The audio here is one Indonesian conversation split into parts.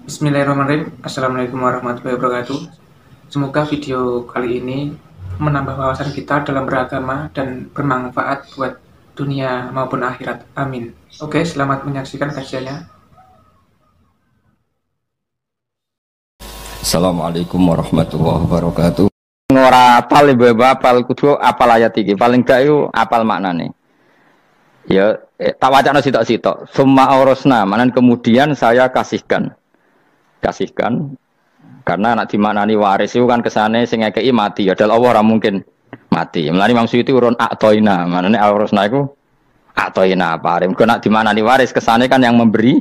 Bismillahirrahmanirrahim. Assalamualaikum warahmatullahi wabarakatuh. Semoga video kali ini menambah wawasan kita dalam beragama dan bermanfaat buat dunia maupun akhirat. Amin. Oke, selamat menyaksikan kajiannya. Assalamualaikum warahmatullahi wabarakatuh. Ora apal ibu apal kudu apal ayat iki. Paling gak yo apal maknane. Ya tak wacana sitok-sitok. Summa aurasna, manan kemudian saya kasihkan karena anak dimaknani waris itu kan kesane sing ngekeki mati. Ya dal Allah ora mungkin mati. Mulane Imam Suyuti urun atoina. Manane aurasna iku atoina paring. Kok nak dimaknani waris kesane kan yang memberi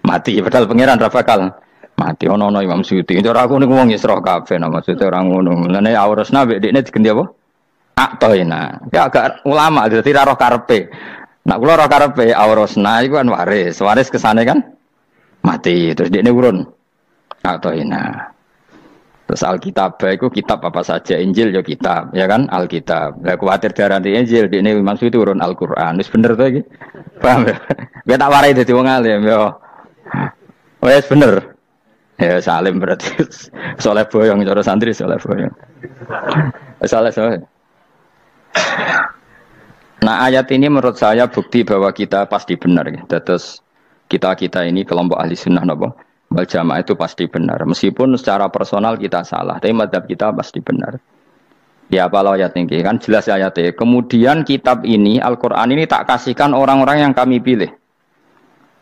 mati. Padahal pangeran ra bakal mati ono Imam Suyuti. Cara aku niku wong Isra kabeh nah maksudnya ora ngono. Mulane aurasna mbek dekne diganti apa? Atoina. Ya agak ulama dadi ra roh karepe. Nak kula roh karepe aurasna iku kan waris. Waris kesane kan mati. Terus dekne urun atoina. Terus Alkitab itu kitab apa saja, Injil ya kitab, ya kan Alkitab. Lah kuwatir darani Injil dekne maksud itu urun Al-Qur'an. Wis bener to iki. Paham ya? Nek tak warai dadi wong alim ya. Wis bener. Ya salim berarti soleh boyong cara santri soleh boyong. Soleh. Nah ayat ini menurut saya bukti bahwa kita pasti benar ya. Terus kita ini kelompok ahli sunnah napa wal jamaah itu pasti benar. Meskipun secara personal kita salah, tapi mazhab kita pasti benar. Ya apa ayat ini kan jelas ayatnya. Kemudian kitab ini Al-Quran ini tak kasihkan orang-orang yang kami pilih.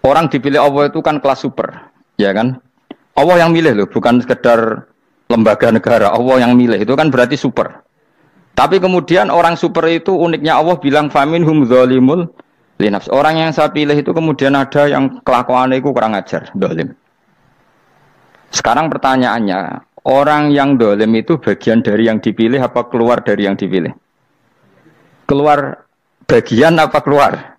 Orang dipilih Allah itu kan kelas super, ya kan? Allah yang milih loh, bukan sekedar lembaga negara. Allah yang milih itu kan berarti super. Tapi kemudian orang super itu uniknya Allah bilang faminhum zalimul linafs. Orang yang saya pilih itu kemudian ada yang kelakuannya itu kurang ajar, zalim. Sekarang pertanyaannya, orang yang zalim itu bagian dari yang dipilih apa keluar dari yang dipilih? Keluar bagian apa keluar?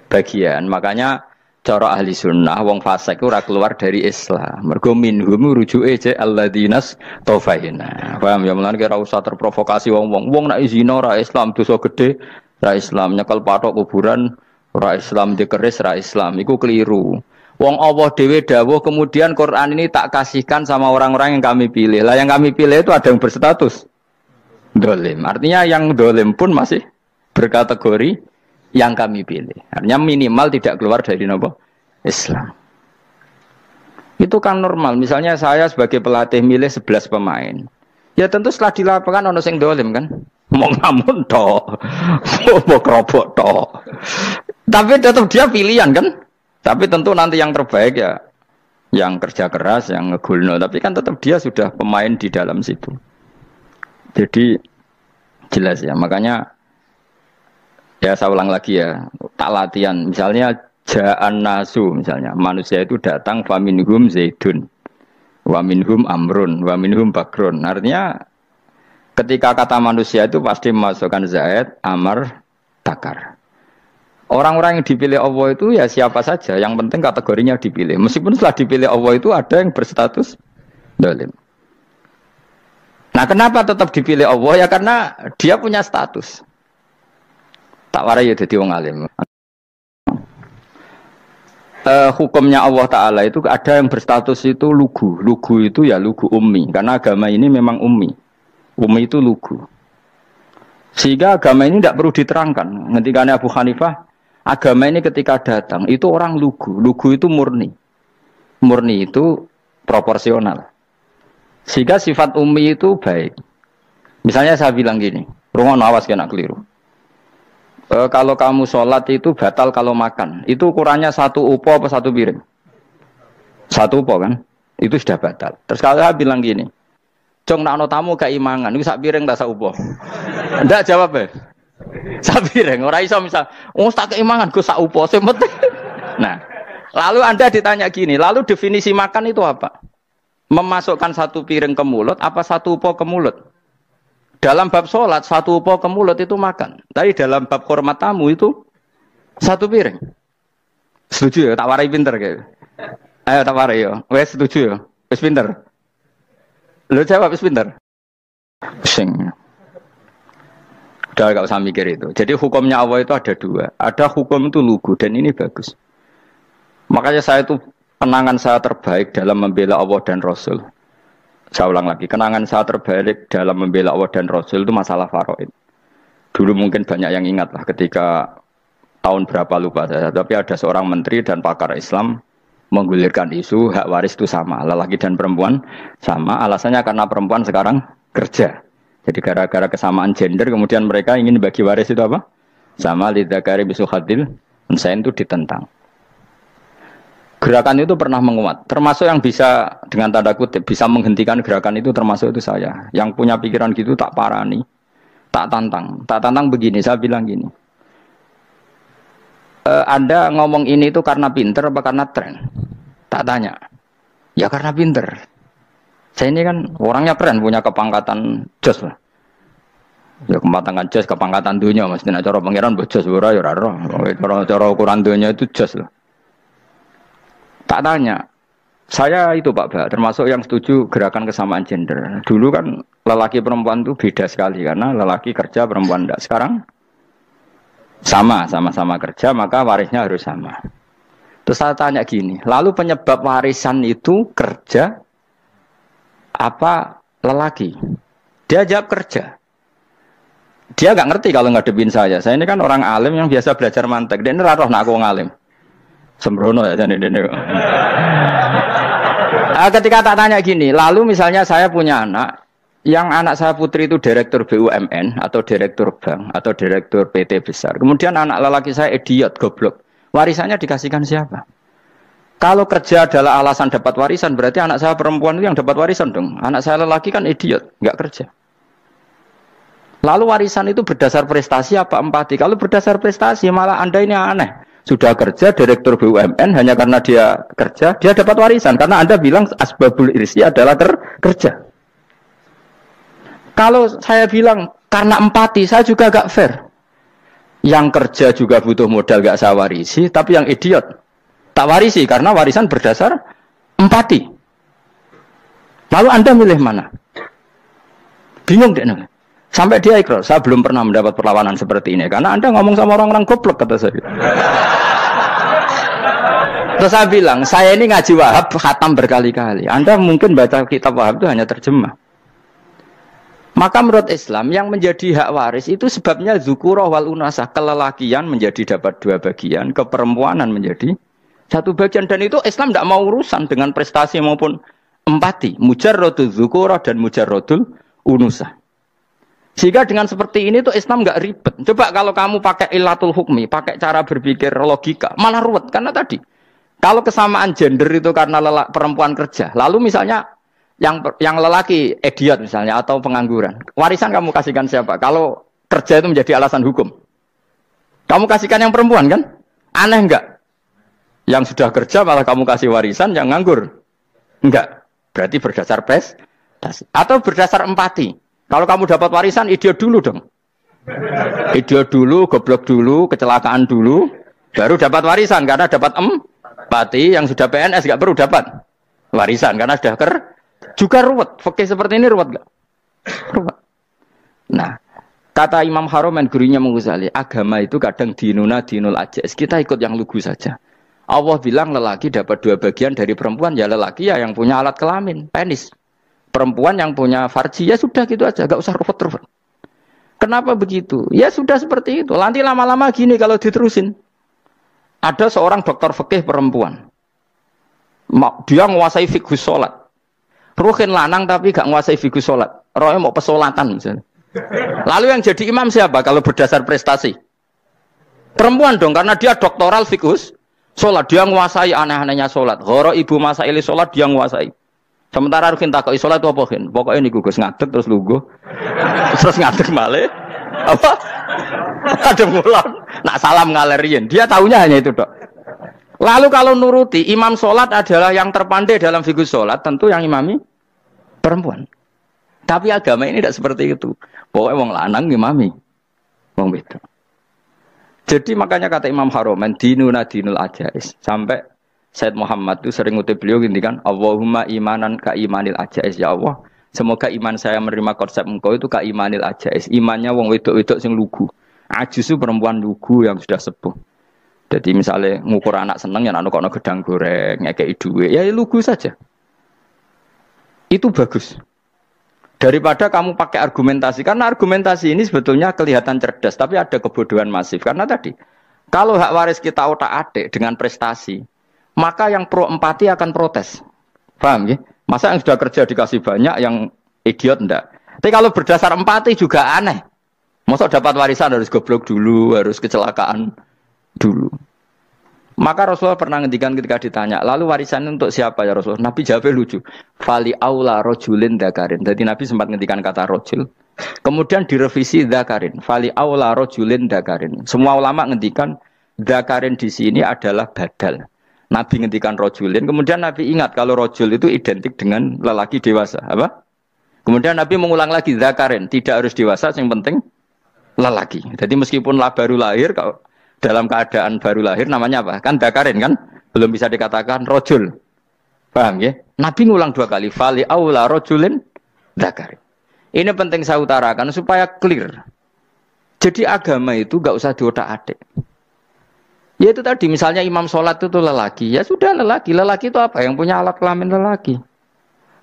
Bagian. Makanya cara ahli sunnah wong fasik ora keluar dari Islam. Mergo minhum rujuke je alladinas taufaina. Paham ya mulane ora usah terprovokasi wong-wong. Wong nek zina ora Islam dosa gede, ora Islam nyekel patok kuburan, ora Islam dikeris, ora Islam. Iku keliru. Wong Allah dhewe dawuh kemudian Quran ini tak kasihkan sama orang-orang yang kami pilih. Lah yang kami pilih itu ada yang berstatus dolim. Artinya yang dolim pun masih berkategori yang kami pilih. Artinya minimal tidak keluar dari nopo Islam. Itu kan normal. Misalnya saya sebagai pelatih milih 11 pemain. Ya tentu setelah di lapangan ono sing dolim kan. Mau ngamun toh. Mau kerobok toh. Tapi tetap dia pilihan kan. Tapi tentu nanti yang terbaik ya yang kerja keras, yang ngegulno. Tapi kan tetap dia sudah pemain di dalam situ. Jadi jelas ya. Makanya ya saya ulang lagi ya, tak latihan. Misalnya ja'an nasu, misalnya manusia itu datang faminhum zaidun, wa minhum amrun, wa minhum bakrun. Artinya ketika kata manusia itu pasti memasukkan zaid, amr, bakar. Orang-orang yang dipilih Allah itu ya siapa saja, yang penting kategorinya dipilih. Meskipun setelah dipilih Allah itu ada yang berstatus zalim. Nah kenapa tetap dipilih Allah? Ya karena dia punya status. Tak warai ya jadi wong alim. Hukumnya Allah Ta'ala itu ada yang berstatus itu lugu. Lugu itu ya lugu ummi. Karena agama ini memang ummi. Ummi itu lugu. Sehingga agama ini tidak perlu diterangkan. Ketika Abu Hanifah, agama ini ketika datang itu orang lugu. Lugu itu murni. Murni itu proporsional. Sehingga sifat ummi itu baik. Misalnya saya bilang gini, rungono awas kena keliru. Kalau kamu sholat itu batal kalau makan. Itu ukurannya satu upo apa satu piring? Satu upo kan? Itu sudah batal. Terus kalau saya bilang gini, Jong nak ono tamu gak imangan, itu sak piring tak sak upo? Ndak jawab ya? Sak piring. Orang iso misal, tak keimangan gue sak upo. Nah, lalu Anda ditanya gini, lalu definisi makan itu apa? Memasukkan satu piring ke mulut, apa satu upo ke mulut? Dalam bab sholat, satu upo ke mulut itu makan. Tapi dalam bab hormat tamu itu satu piring. Setuju ya? Tak warai pinter kayak. Ayo tak warai ya. Wes setuju ya? Wes pinter. Lu jawab wes pinter. Sing. Udah gak usah mikir itu. Jadi hukumnya Allah itu ada dua. Ada hukum itu lugu dan ini bagus. Makanya saya itu kenangan saya terbaik dalam membela Allah dan Rasul. Saya ulang lagi, kenangan saya terbaik dalam membela Allah dan Rasul itu masalah faraid. Dulu mungkin banyak yang ingat lah ketika tahun berapa lupa saya, tapi ada seorang menteri dan pakar Islam menggulirkan isu hak waris itu sama, lelaki dan perempuan sama, alasannya karena perempuan sekarang kerja. Jadi gara-gara kesamaan gender kemudian mereka ingin bagi waris itu apa? Sama lidzakari bisu hadil, itu ditentang. Gerakan itu pernah menguat, termasuk yang bisa dengan tanda kutip bisa menghentikan gerakan itu termasuk itu saya. Yang punya pikiran gitu tak parani, tak tantang begini, saya bilang gini. Anda ngomong ini itu karena pinter apa karena tren? Tak tanya. Ya karena pinter. Saya ini kan orangnya keren, punya kepangkatan jos lah. Ya kepangkatan jos, kepangkatan dunia, mesti cara pangeran bojos ora ya ora. Cara ukuran dunia itu jos lah. Tak tanya, saya itu Pak Ba, termasuk yang setuju gerakan kesamaan gender. Dulu kan lelaki perempuan itu beda sekali karena lelaki kerja perempuan tidak. Sekarang sama-sama kerja maka warisnya harus sama. Terus saya tanya gini, lalu penyebab warisan itu kerja apa lelaki? Dia jawab kerja. Dia nggak ngerti kalau ngadepin saya. Saya ini kan orang alim yang biasa belajar mantek. Dia ini ratoh nak aku ngalim. Sembrono ya jadi ini. Ketika tak tanya gini, lalu misalnya saya punya anak, yang anak saya putri itu direktur BUMN atau direktur bank atau direktur PT besar. Kemudian anak lelaki saya idiot, goblok. Warisannya dikasihkan siapa? Kalau kerja adalah alasan dapat warisan, berarti anak saya perempuan itu yang dapat warisan dong. Anak saya lelaki kan idiot, nggak kerja. Lalu warisan itu berdasar prestasi apa empati? Kalau berdasar prestasi malah Anda ini aneh. Sudah kerja direktur BUMN hanya karena dia kerja, dia dapat warisan. Karena Anda bilang asbabul irsi adalah kerja. Kalau saya bilang karena empati, saya juga gak fair. Yang kerja juga butuh modal gak saya warisi, tapi yang idiot tak warisi karena warisan berdasar empati. Lalu Anda milih mana? Bingung deh. Sampai dia ikrar, saya belum pernah mendapat perlawanan seperti ini. Karena Anda ngomong sama orang-orang goblok, kata saya. Terus saya bilang, saya ini ngaji Wahab, khatam berkali-kali. Anda mungkin baca kitab Wahab itu hanya terjemah. Maka menurut Islam, yang menjadi hak waris itu sebabnya zukurah wal unasah. Kelelakian menjadi dapat 2 bagian, keperempuanan menjadi 1 bagian. Dan itu Islam tidak mau urusan dengan prestasi maupun empati. Mujarrodul zukurah dan mujarrodul unusah. Sehingga dengan seperti ini tuh Islam nggak ribet. Coba kalau kamu pakai ilatul hukmi, pakai cara berpikir logika, malah ruwet. Karena tadi, kalau kesamaan gender itu karena perempuan kerja, lalu misalnya yang lelaki idiot misalnya atau pengangguran, warisan kamu kasihkan siapa? Kalau kerja itu menjadi alasan hukum, kamu kasihkan yang perempuan kan? Aneh nggak? Yang sudah kerja malah kamu kasih warisan yang nganggur? Enggak. Berarti berdasar prestasi atau berdasar empati. Kalau kamu dapat warisan, idiot dulu dong. Idiot dulu, goblok dulu, kecelakaan dulu, baru dapat warisan. Karena dapat empati, yang sudah PNS gak perlu dapat warisan. Karena sudah juga ruwet. Fikih seperti ini ruwet gak? Ruwet. Nah, kata Imam Haromen, gurunya Ghazali, agama itu kadang dinul ajais. Kita ikut yang lugu saja. Allah bilang lelaki dapat 2 bagian dari perempuan, ya lelaki ya yang punya alat kelamin, penis. Perempuan yang punya farji, ya sudah gitu aja, gak usah ruwet-ruwet. Kenapa begitu? Ya sudah seperti itu. Nanti lama-lama gini kalau diterusin. Ada seorang dokter fikih perempuan. Dia menguasai fikih sholat. Ruhin lanang tapi gak menguasai fikih sholat. Rohnya mau pesolatan misalnya. Lalu yang jadi imam siapa kalau berdasar prestasi? Perempuan dong, karena dia doktoral fikih sholat. Dia menguasai aneh-anehnya sholat. Goro ibu masaili sholat dia menguasai. Sementara Rukin takoi sholat itu apa Rukin? Pokoknya ini gugus ngadeg terus lugu. Terus ngadeg malih. Apa? Ada mulan. Nak salam ngalerin. Dia tahunya hanya itu dok. Lalu kalau nuruti imam sholat adalah yang terpandai dalam fikih sholat, tentu yang imami perempuan. Tapi agama ini tidak seperti itu. Pokoknya wong lanang imami. Wong beda. Jadi makanya kata Imam Haromen dinuna dinul ajais. Sampai Said Muhammad itu sering ngutip beliau gini kan, Allahumma imanan ka imanil ajais, ya Allah. Semoga iman saya menerima konsep engkau itu ka imanil ajais. Imannya wong wedok-wedok sing lugu. Ajusu perempuan lugu yang sudah sepuh. Jadi misalnya ngukur anak seneng ya anak kono gedang goreng, ngekei duit, ya lugu saja. Itu bagus. Daripada kamu pakai argumentasi, karena argumentasi ini sebetulnya kelihatan cerdas, tapi ada kebodohan masif. Karena tadi, kalau hak waris kita otak-atik dengan prestasi, maka yang pro empati akan protes. Paham ya? Masa yang sudah kerja dikasih banyak, yang idiot enggak? Tapi kalau berdasar empati juga aneh. Masa dapat warisan harus goblok dulu, harus kecelakaan dulu. Maka Rasulullah pernah ngendikan ketika ditanya, lalu warisan untuk siapa ya Rasulullah? Nabi jawabnya lucu. Fali aula rojulin dzakarin. Jadi Nabi sempat ngendikan kata rojul. Kemudian direvisi dzakarin. Fali aula rojulin dzakarin. Semua ulama ngendikan dzakarin di sini adalah badal. Nabi ngendikan rojulin. Kemudian Nabi ingat kalau rojul itu identik dengan lelaki dewasa. Apa? Kemudian Nabi mengulang lagi dzakarin. Tidak harus dewasa, yang penting lelaki. Jadi meskipun baru lahir, kalau dalam keadaan baru lahir namanya apa? Kan dzakarin kan? Belum bisa dikatakan rojul. Paham ya? Nabi ngulang 2 kali. Fali aula rojulin dzakarin. Ini penting saya utarakan supaya clear. Jadi agama itu gak usah diotak-atik. Ya itu tadi misalnya imam sholat itu lelaki. Ya sudah lelaki. Lelaki itu apa? Yang punya alat kelamin lelaki.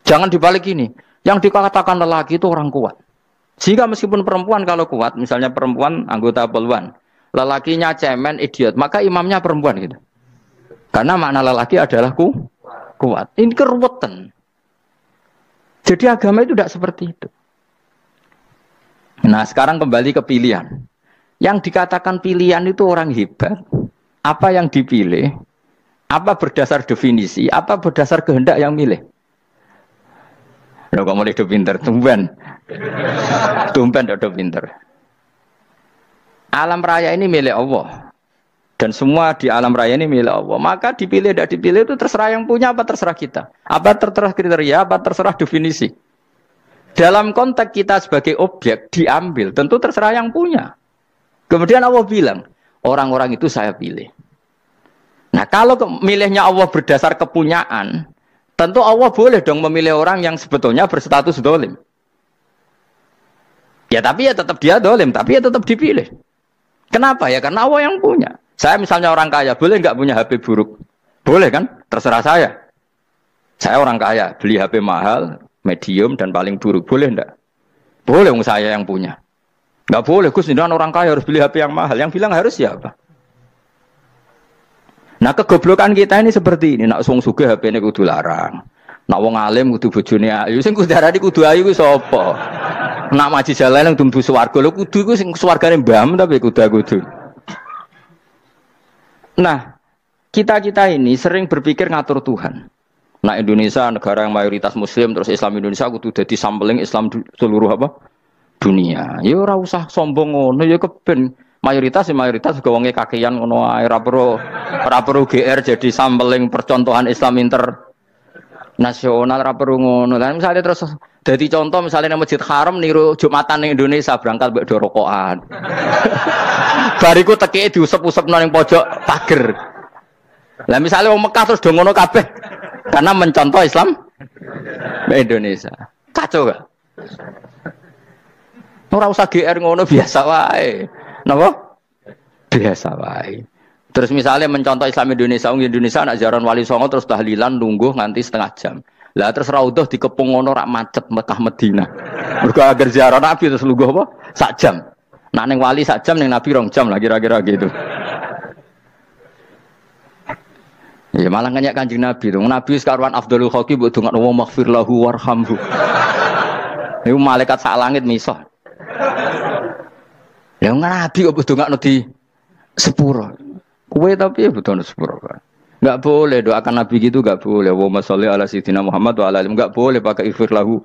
Jangan dibalik ini. Yang dikatakan lelaki itu orang kuat. Sehingga meskipun perempuan kalau kuat, misalnya perempuan anggota poluan, lelakinya cemen, idiot, maka imamnya perempuan gitu. Karena makna lelaki adalah kuat. Ini keruwetan. Jadi agama itu tidak seperti itu. Nah sekarang kembali ke pilihan. Yang dikatakan pilihan itu orang hebat. Apa yang dipilih? Apa berdasar definisi? Apa berdasar kehendak yang milih? Loh kok mulai pinter, tumben udah pinter. Alam raya ini milik Allah. Dan semua di alam raya ini milik Allah. Maka dipilih tidak dipilih itu terserah yang punya apa terserah kita. Apa terserah kriteria, apa terserah definisi. Dalam konteks kita sebagai objek diambil, tentu terserah yang punya. Kemudian Allah bilang, orang-orang itu saya pilih. Nah kalau milihnya Allah berdasar kepunyaan, tentu Allah boleh dong memilih orang yang sebetulnya berstatus dolim. Ya tapi ya tetap dia dolim, tapi ya tetap dipilih. Kenapa ya? Karena Allah yang punya. Saya misalnya orang kaya, boleh nggak punya HP buruk? Boleh kan? Terserah saya. Saya orang kaya, beli HP mahal, medium dan paling buruk. Boleh enggak? Boleh saya yang punya. Nggak boleh, Gus, ini orang kaya harus beli HP yang mahal. Yang bilang harus siapa? Nah kegoblokan kita ini seperti ini. Nak wong sugih HP-ne kudu larang. Nak wong alim kudu bojone ayu. Sing kudu darani kudu ayu ku sapa? Nak maji jalan nang dumbu swarga lho kudu ku sing swargane mbam tapi kudu. Nah, kita ini sering berpikir ngatur Tuhan. Nah Indonesia negara yang mayoritas muslim terus Islam Indonesia kudu dadi sampling Islam seluruh apa? Dunia. Ya ora usah sombong ngono ya keben. Mayoritas juga wonge kakean ngono ae ora perlu GR jadi sampling percontohan Islam internasional ora perlu ngono. Lah misalnya terus dadi contoh misalnya nang Masjid Haram niru Jumatan ning Indonesia berangkat mbek do rokokan. Bariku tekike diusep-usepno ning pojok pager. Lah misalnya wong Mekah terus do ngono kabeh karena mencontoh Islam Indonesia. Kacau gak? Ora usah GR ngono biasa wae. Napa? Biasa wae. Terus misalnya mencontoh Islam Indonesia, Indonesia nak ziarah Wali Songo terus tahlilan nunggu nganti setengah jam. Lah terus raudhah dikepung ngono rak macet Mekah Madinah. Mergo agar ziarah Nabi terus lungguh apa? Sak jam. Nak ning wali sak jam ning Nabi 2 jam lah kira-kira gitu. Ya malah nganyak Kanjeng Nabi dong. Nabi sekaruan Afdhalul Khalqi mbok dongakno wa maghfir lahu warhamhu. Iku malaikat sak langit misah. Ya Nabi kok dongakno di sepuro. Kowe tapi ya butuh sepuro. Enggak boleh doakan Nabi gitu enggak boleh. Allahumma sholli ala sayyidina Muhammad wa ala alihi enggak boleh pakai ighfir lahu.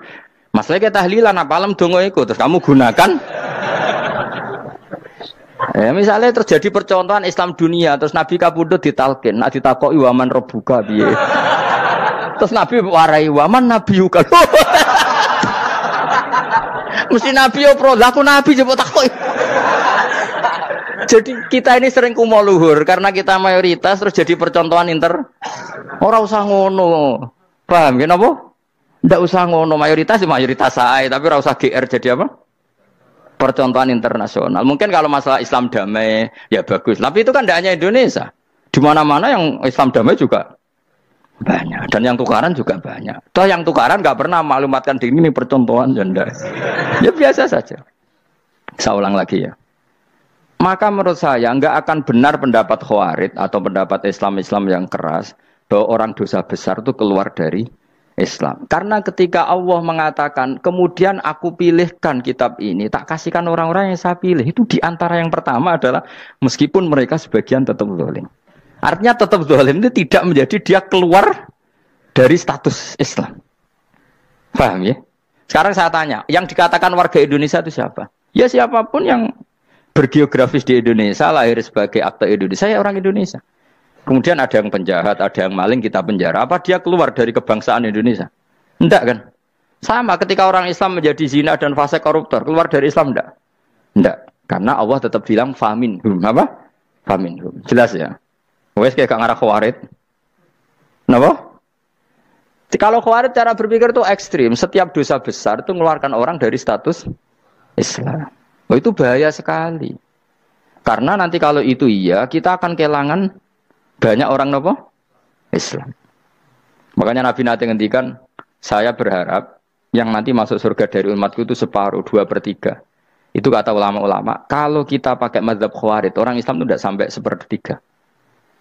Masalah kita tahlilan apalem donga iku terus kamu gunakan. Misalnya terjadi percontohan Islam dunia terus Nabi kapundhut ditalkin, nek ditakoki waman rabbuka piye. Terus Nabi warai waman nabiyuka. Mesti Nabi yo pro, lah aku Nabi coba takoki. Jadi kita ini sering kumo luhur karena kita mayoritas terus jadi percontohan Ora usah ngono. Paham ya napa? Ndak usah ngono mayoritas ya mayoritas sae tapi ora usah GR jadi apa? percontohan internasional. Mungkin kalau masalah Islam damai ya bagus, tapi itu kan tidak hanya Indonesia. Di mana-mana yang Islam damai juga banyak, dan yang tukaran juga banyak. Toh yang tukaran nggak pernah maklumatkan diri ini percontohan janda. Ya biasa saja. Saya ulang lagi ya. Maka menurut saya nggak akan benar pendapat Khawarij atau pendapat Islam-Islam yang keras bahwa orang dosa besar itu keluar dari Islam. Karena ketika Allah mengatakan, kemudian aku pilihkan kitab ini, tak kasihkan orang-orang yang saya pilih. Itu diantara yang pertama adalah meskipun mereka sebagian tetap zalim. Artinya tetap zalim itu tidak menjadi dia keluar dari status Islam. Paham ya? Sekarang saya tanya, yang dikatakan warga Indonesia itu siapa? Ya siapapun yang bergeografis di Indonesia, lahir sebagai akte Indonesia, ya orang Indonesia. Kemudian ada yang penjahat, ada yang maling, kita penjara. Apa dia keluar dari kebangsaan Indonesia? Enggak kan? Sama ketika orang Islam menjadi zina dan fase koruptor, keluar dari Islam enggak? Enggak. Karena Allah tetap bilang faminhum. Apa? Faminhum. Jelas ya? Wes kayak gak ngarah Khawarij. Kenapa? Kalau Khawarij cara berpikir itu ekstrim. Setiap dosa besar itu mengeluarkan orang dari status Islam. Oh, itu bahaya sekali. Karena nanti kalau itu iya, kita akan kehilangan banyak orang nopo Islam. Makanya Nabi nanti ngendikan, saya berharap yang nanti masuk surga dari umatku itu separuh, 2/3. Itu kata ulama-ulama. Kalau kita pakai mazhab Khawarij, orang Islam itu tidak sampai 1/3.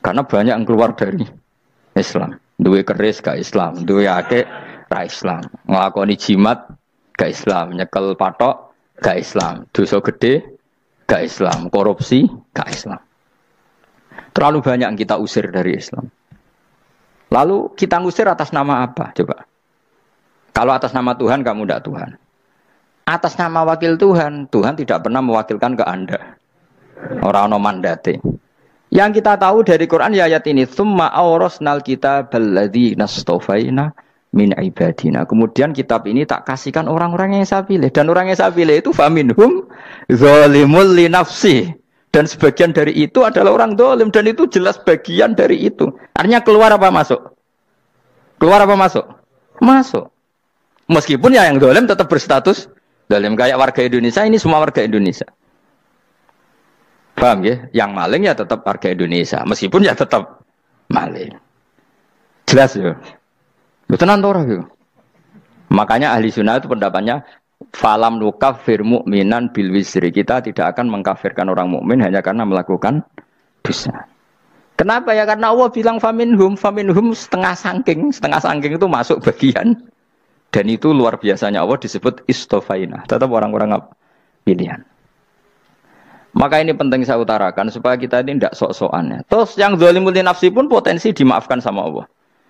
Karena banyak yang keluar dari Islam. Duwe keris gak Islam, duwe akeh ra Islam, nglakoni jimat gak Islam, nyekel patok gak Islam, dosa gede gak Islam, korupsi gak Islam. Terlalu banyak yang kita usir dari Islam. Lalu kita ngusir atas nama apa? Coba. Kalau atas nama Tuhan, kamu tidak Tuhan. Atas nama wakil Tuhan, Tuhan tidak pernah mewakilkan ke Anda. Orang-orang mandate. Yang kita tahu dari Quran ya ayat ini, tsumma awrasnal kitabal ladzina astafaina min ibadina. Kemudian kitab ini tak kasihkan orang-orang yang saya pilih. Dan orang yang saya pilih itu faminhum zalimul li nafsi. Dan sebagian dari itu adalah orang dolim. Dan itu jelas bagian dari itu. Artinya keluar apa masuk? Keluar apa masuk? Masuk. Meskipun ya yang dolim tetap berstatus dolim. Kayak warga Indonesia, ini semua warga Indonesia. Paham ya? Yang maling ya tetap warga Indonesia. Meskipun ya tetap maling. Jelas ya? Itu tenan orang ya? Makanya ahli sunnah itu pendapatnya falam nukafir mu'minan bil wisri. Kita tidak akan mengkafirkan orang mukmin hanya karena melakukan dosa. Kenapa ya? Karena Allah bilang faminhum setengah sangking itu masuk bagian. Dan itu luar biasanya Allah disebut istofaina. Tetap orang-orang pilihan. Maka ini penting saya utarakan supaya kita ini tidak sok-sokan ya. Terus yang zalimul li nafsi pun potensi dimaafkan sama Allah.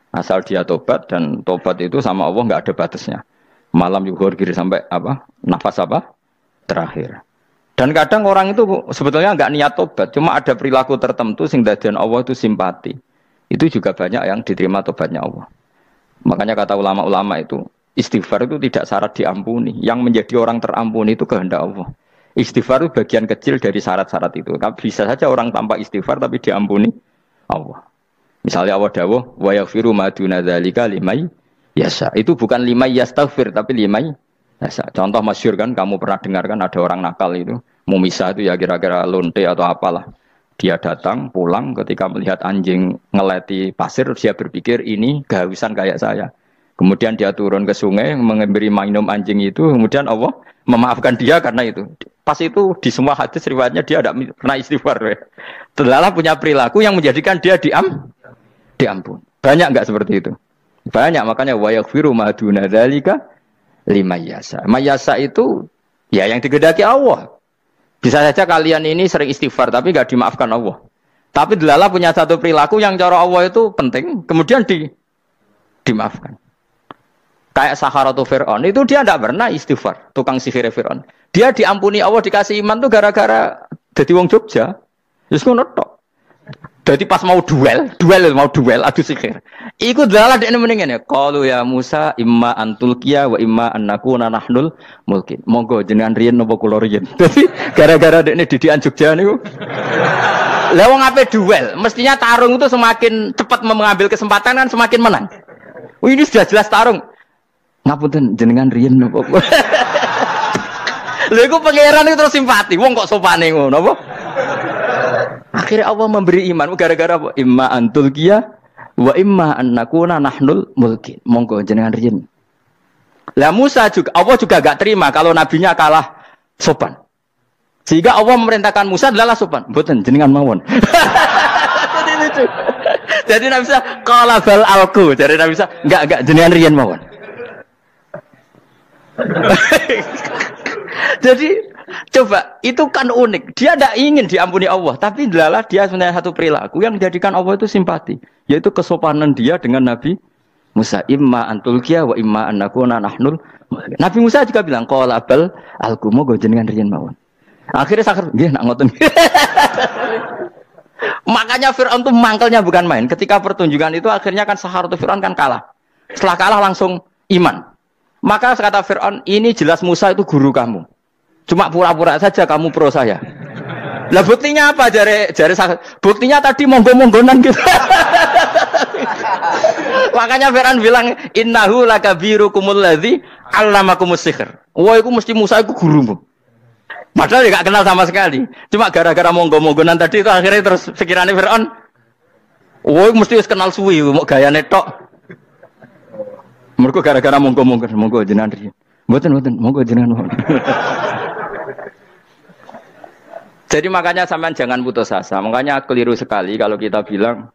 Asal dia tobat, dan tobat itu sama Allah nggak ada batasnya. Malam yuhur kiri sampai apa? Nafas apa? Terakhir. Dan kadang orang itu sebetulnya nggak niat tobat, cuma ada perilaku tertentu sehingga dadian Allah itu simpati. Itu juga banyak yang diterima tobatnya Allah. Makanya kata ulama-ulama itu, istighfar itu tidak syarat diampuni. Yang menjadi orang terampuni itu kehendak Allah. Istighfar itu bagian kecil dari syarat-syarat itu. Bisa saja orang tanpa istighfar tapi diampuni Allah. Misalnya Allah dawuh wa yaghfiru ma duna dzalika liman yasha. Itu bukan liman yastaghfir tapi liman yasha. Contoh masyhur kan, kamu pernah dengar kan ada orang nakal itu, mau misah itu ya kira-kira lonte atau apalah. Dia datang pulang ketika melihat anjing ngeleti pasir, dia berpikir ini kehausan kayak saya. Kemudian dia turun ke sungai memberi minum anjing itu, kemudian Allah memaafkan dia karena itu. Pas itu di semua hadis riwayatnya dia tidak pernah istighfar. Telah punya perilaku yang menjadikan dia diampun. Banyak enggak seperti itu? Banyak, makanya wa yaghfiru ma duna dzalika liman yasha. Mayasa itu ya yang digedaki Allah. Bisa saja kalian ini sering istighfar tapi enggak dimaafkan Allah. Tapi delala punya satu perilaku yang cara Allah itu penting, kemudian dimaafkan. Kayak Saharatu Fir'aun, itu dia tidak pernah istighfar, tukang sihir Fir'aun. Dia diampuni Allah, dikasih iman tuh gara-gara jadi wong Jogja. Terus ngono tok. Jadi pas mau duel adu sihir. Iku dalah dekne mendingan ya. Qalu ya Musa imma antulqiya wa imma annakuna nahnul mulkin. Monggo jenengan riyen napa kula riyen. Dadi gara-gara dekne didikan Jogja niku. Lah wong ape duel, mestinya tarung itu semakin cepat mengambil kesempatan kan semakin menang. Oh, ini sudah jelas tarung. Ngapunten jenengan riyen napa. Lha iku pangeran itu terus simpati. Wong kok sopane ngono apa? Akhirnya Allah memberi iman gara-gara apa? Imma antul kia wa imma an nakuna nahnul mulkin. Monggo jenengan riyen. Lah Musa juga Allah juga gak terima kalau nabinya kalah sopan. Sehingga Allah memerintahkan Musa adalah sopan. Mboten jenengan mawon. Jadi lucu. Jadi Nabi Musa qala bal alqu. Jadi Nabi Musa enggak jenengan riyen mawon. Jadi coba itu kan unik. Dia tidak ingin diampuni Allah, tapi adalah dia sebenarnya satu perilaku yang menjadikan Allah itu simpati, yaitu kesopanan dia dengan Nabi Musa. Imma antulkiya wa imma annakuna nahnul. Nabi Musa juga bilang qala bal alqu moga jenengan riyen mawon. Akhirnya sakar nggih nak ngoten. Makanya Firaun itu mangkelnya bukan main. Ketika pertunjukan itu akhirnya kan Saharatu Firaun kan kalah. Setelah kalah langsung iman. Maka kata Firaun, ini jelas Musa itu guru kamu. Cuma pura-pura saja kamu pro saya. Lah buktinya apa? Jare buktinya tadi monggo-monggonan gitu. Makanya Firaun bilang innahu lakabirukumul ladzi 'allamakumus sihr. Wah, iku mesti Musa iku gurumu. Padahal dia gak kenal sama sekali. Cuma gara-gara monggo-monggonan tadi itu akhirnya terus pikirannya Firaun. Wah, mesti wis kenal suwi, mau gayane tok. Mergo gara-gara monggo-monggon, monggo jenengan riyen. Mboten, monggo jenengan. Jadi makanya sampean jangan putus asa. Makanya keliru sekali kalau kita bilang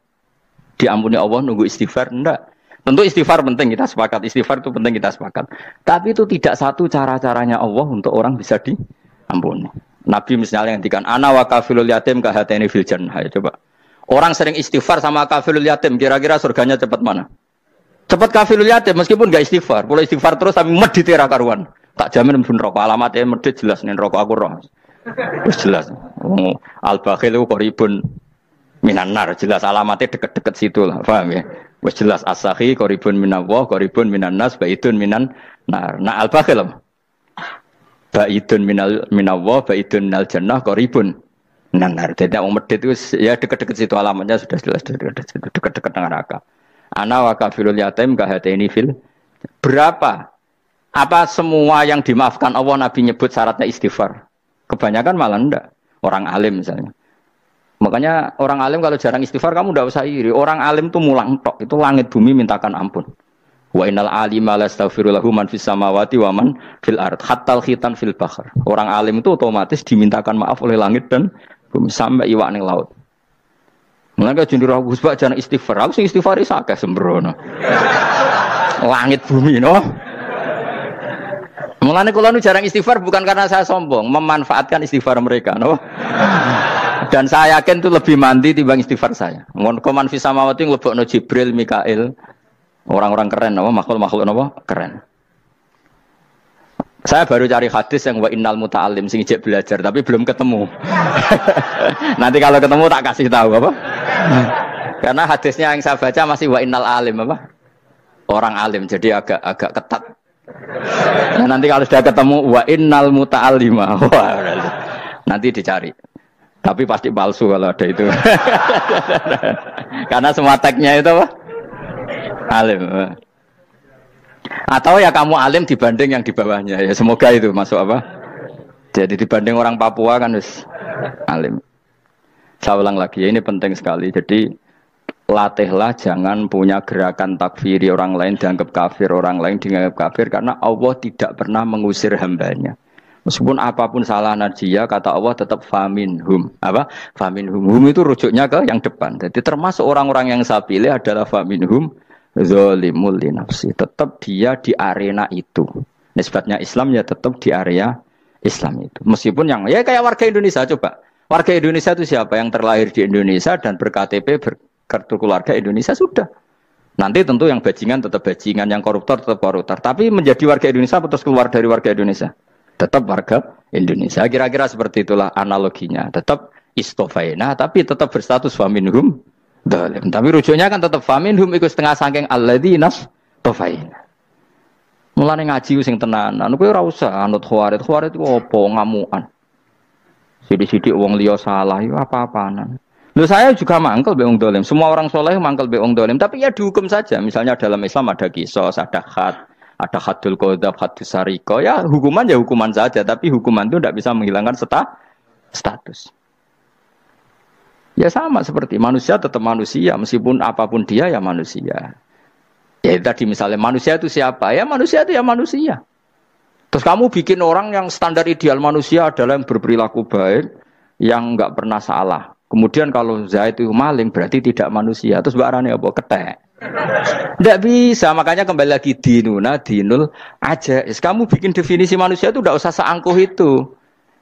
diampuni Allah nunggu istighfar. Enggak. Tentu istighfar penting, kita sepakat. Istighfar itu penting, kita sepakat. Tapi itu tidak satu cara-caranya Allah untuk orang bisa diampuni. Nabi misalnya yang dikatakan ana wa kafilul yatim kahateni fil jannah. Ya, coba. Orang sering istighfar sama kafilul yatim, kira-kira surganya cepat mana? Cepat kafilul yatim meskipun enggak istighfar. Kalau istighfar terus tapi medit ra karuan. Tak jamin pun rokok alamatnya medit jelas nih rokok aku roh. Wis jelas. Al-bakhil itu qaribun minan nar, jelas alamatnya deket-deket situ lah, paham ya? Wis jelas as-sakhi qaribun minallah, qaribun minan nas, baidun minan nar. Nah al-bakhil apa? Baidun minallah, baidun minal jannah, qaribun minan nar. Jadi wong medit itu ya deket-deket situ alamatnya sudah jelas deket-deket neraka. Ana wa kafilul yatim kahateni fil. Berapa? Apa semua yang dimaafkan Allah Nabi nyebut syaratnya istighfar? Kebanyakan malah enggak. Orang alim misalnya. Makanya orang alim kalau jarang istighfar kamu enggak usah iri. Orang alim tuh mulang tok. Itu langit bumi mintakan ampun. Wa innal alima lastaghfiru lahu man fis samawati wa man fil ard hatta khitan fil bahr. Orang alim itu otomatis dimintakan maaf oleh langit dan bumi sampai iwak ning laut. Mulane jendur aku sebab jarang istighfar. Aku sing istighfar is akeh sembrono. Langit bumi no. Mulane kula nu jarang istighfar bukan karena saya sombong, memanfaatkan istighfar mereka, no. Dan saya yakin itu lebih mandi timbang istighfar saya. Mun koman fi samawati nglebokno Jibril, Mikail, orang-orang keren, no, makhluk-makhluk no, keren. Saya baru cari hadis yang wa innal muta'allim sing ijek belajar tapi belum ketemu. Nanti kalau ketemu tak kasih tahu apa? Karena hadisnya yang saya baca masih wa innal alim apa? Orang alim jadi agak ketat. Nah, nanti kalau sudah ketemu wa innal muta'allima. Wah, nanti dicari. Tapi pasti palsu kalau ada itu. Karena semua tagnya itu apa? Alim. Atau ya kamu alim dibanding yang di bawahnya. Ya semoga itu masuk apa? Jadi dibanding orang Papua kan harus alim. Saya ulang lagi ya, ini penting sekali. Jadi latihlah jangan punya gerakan takfiri orang lain dianggap kafir, orang lain dianggap kafir karena Allah tidak pernah mengusir hambanya. Meskipun apapun salah najiyah kata Allah tetap faminhum. Apa? Faminhum. Hum itu rujuknya ke yang depan. Jadi termasuk orang-orang yang saya pilih adalah faminhum zalimul li nafsi. Tetap dia di arena itu. Nisbatnya Islam ya tetap di area Islam itu. Meskipun yang ya kayak warga Indonesia coba. Warga Indonesia itu siapa yang terlahir di Indonesia dan ber-KTP kartu keluarga Indonesia sudah. Nanti tentu yang bajingan tetap bajingan, yang koruptor tetap koruptor. Tapi menjadi warga Indonesia terus keluar dari warga Indonesia. Tetap warga Indonesia. Kira-kira seperti itulah analoginya. Tetap istofaina, tapi tetap berstatus faminhum dalim. Tapi rujuknya kan tetap faminhum ikut setengah sangking alladzina tofaina. Mulane ngaji sing tenanan. Kowe ora usah anut khawarit. Khawarit itu opo ngamukan. Sidik-sidik wong liya salah itu apa-apaan. Loh saya juga mangkel be wong dolim. Semua orang soleh mangkel be wong dolim. Tapi ya dihukum saja. Misalnya dalam Islam ada kisos, ada khat. ada hadul qadzaf, hadus sariko. Ya hukuman saja, tapi hukuman itu tidak bisa menghilangkan status. Ya sama seperti manusia tetap manusia, meskipun apapun dia ya manusia. Ya tadi misalnya manusia itu siapa? Ya manusia itu ya manusia. Terus kamu bikin orang yang standar ideal manusia adalah yang berperilaku baik, yang enggak pernah salah. Kemudian kalau Zaid itu maling berarti tidak manusia. Terus barangnya apa? Ketek. Tidak bisa, makanya kembali lagi dinul aja. Kamu bikin definisi manusia itu tidak usah seangkuh itu.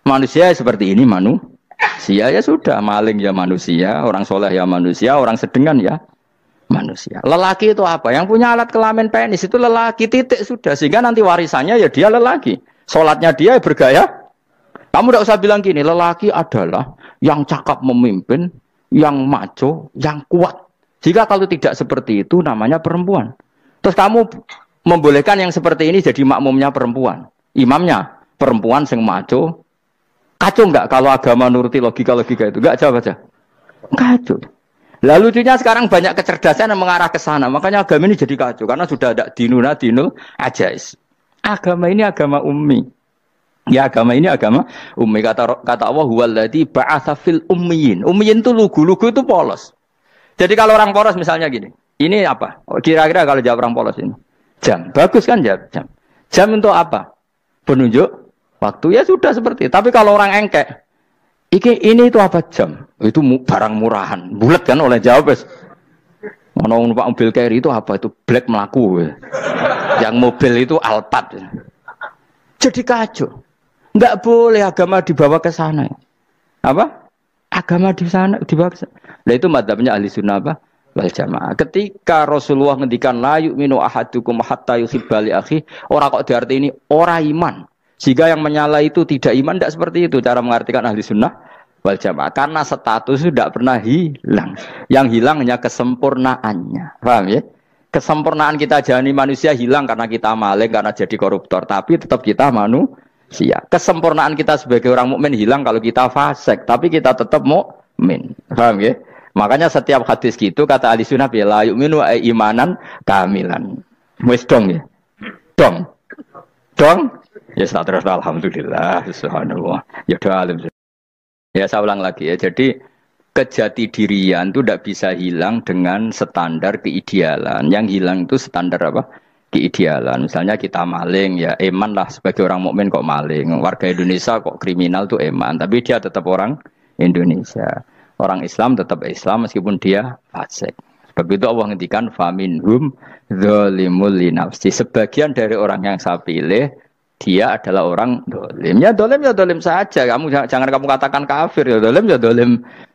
Manusia seperti ini manusia ya sudah, maling ya manusia, orang soleh ya manusia, orang sedengan ya manusia. Lelaki itu apa? Yang punya alat kelamin penis itu lelaki, titik sudah. Sehingga nanti warisannya ya dia lelaki. Sholatnya dia bergaya. Kamu tidak usah bilang gini, lelaki adalah yang cakap memimpin, yang maco, yang kuat. Jika kalau tidak seperti itu namanya perempuan. Terus kamu membolehkan yang seperti ini jadi makmumnya perempuan. Imamnya perempuan sing maco. Kacau enggak kalau agama nuruti logika-logika itu? Enggak, jawab aja. Kacau. Lalu lucunya sekarang banyak kecerdasan yang mengarah ke sana. Makanya agama ini jadi kacau. Karena sudah ada dinul ajais. Agama ini agama ummi. Ya agama ini agama ummi. Kata Allah, huwaladzi ba'atsa fil ummiyin. Ummiyin itu lugu itu polos. Jadi kalau orang polos misalnya gini. Ini apa? Kira-kira kalau jawab orang polos ini. Jam. Bagus kan jawab jam. Jam untuk apa? Penunjuk waktu. Ya sudah seperti itu. Tapi kalau orang engkek. Ini itu apa jam? Itu barang murahan. Bulat kan oleh jawab. Mana numpak mobil carry itu apa? Itu black melaku. Yang mobil itu Alphard. Jadi kacau. Enggak boleh agama dibawa ke sana. Apa? Agama di sana dibawa ke sana. Nah itu madzhabnya ahli sunnah apa? Wal jamaah. Ketika Rasulullah ngendikan la yu'minu ahadukum hatta yuhibba li akhi, ora kok diarti ini ora iman. Jika yang menyala itu tidak iman, tidak seperti itu cara mengartikan ahli sunnah wal jamaah. Karena status itu tidak pernah hilang. Yang hilang hanya kesempurnaannya. Paham ya? Kesempurnaan kita jadi manusia hilang karena kita maling, karena jadi koruptor. Tapi tetap kita manusia. Kesempurnaan kita sebagai orang mukmin hilang kalau kita fasik. Tapi kita tetap mukmin. Paham ya? Makanya setiap hadis gitu kata ahli sunnah la yu'minu imanan kamilan. Wis dong ya? Dong. Ya terus alhamdulillah subhanallah. Ya doa alim. Ya saya ulang lagi ya. Jadi kejati dirian itu tidak bisa hilang dengan standar keidealan. Yang hilang itu standar apa? Keidealan. Misalnya kita maling ya eman lah sebagai orang mukmin kok maling. Warga Indonesia kok kriminal tuh eman, tapi dia tetap orang Indonesia. Orang Islam tetap Islam meskipun dia fasik. Sebab itu Allah ngendikan faminhum zalimul linafsi. Sebagian dari orang yang saya pilih dia adalah orang dolim. Ya dolim saja. Kamu jangan kamu katakan kafir. Ya dolim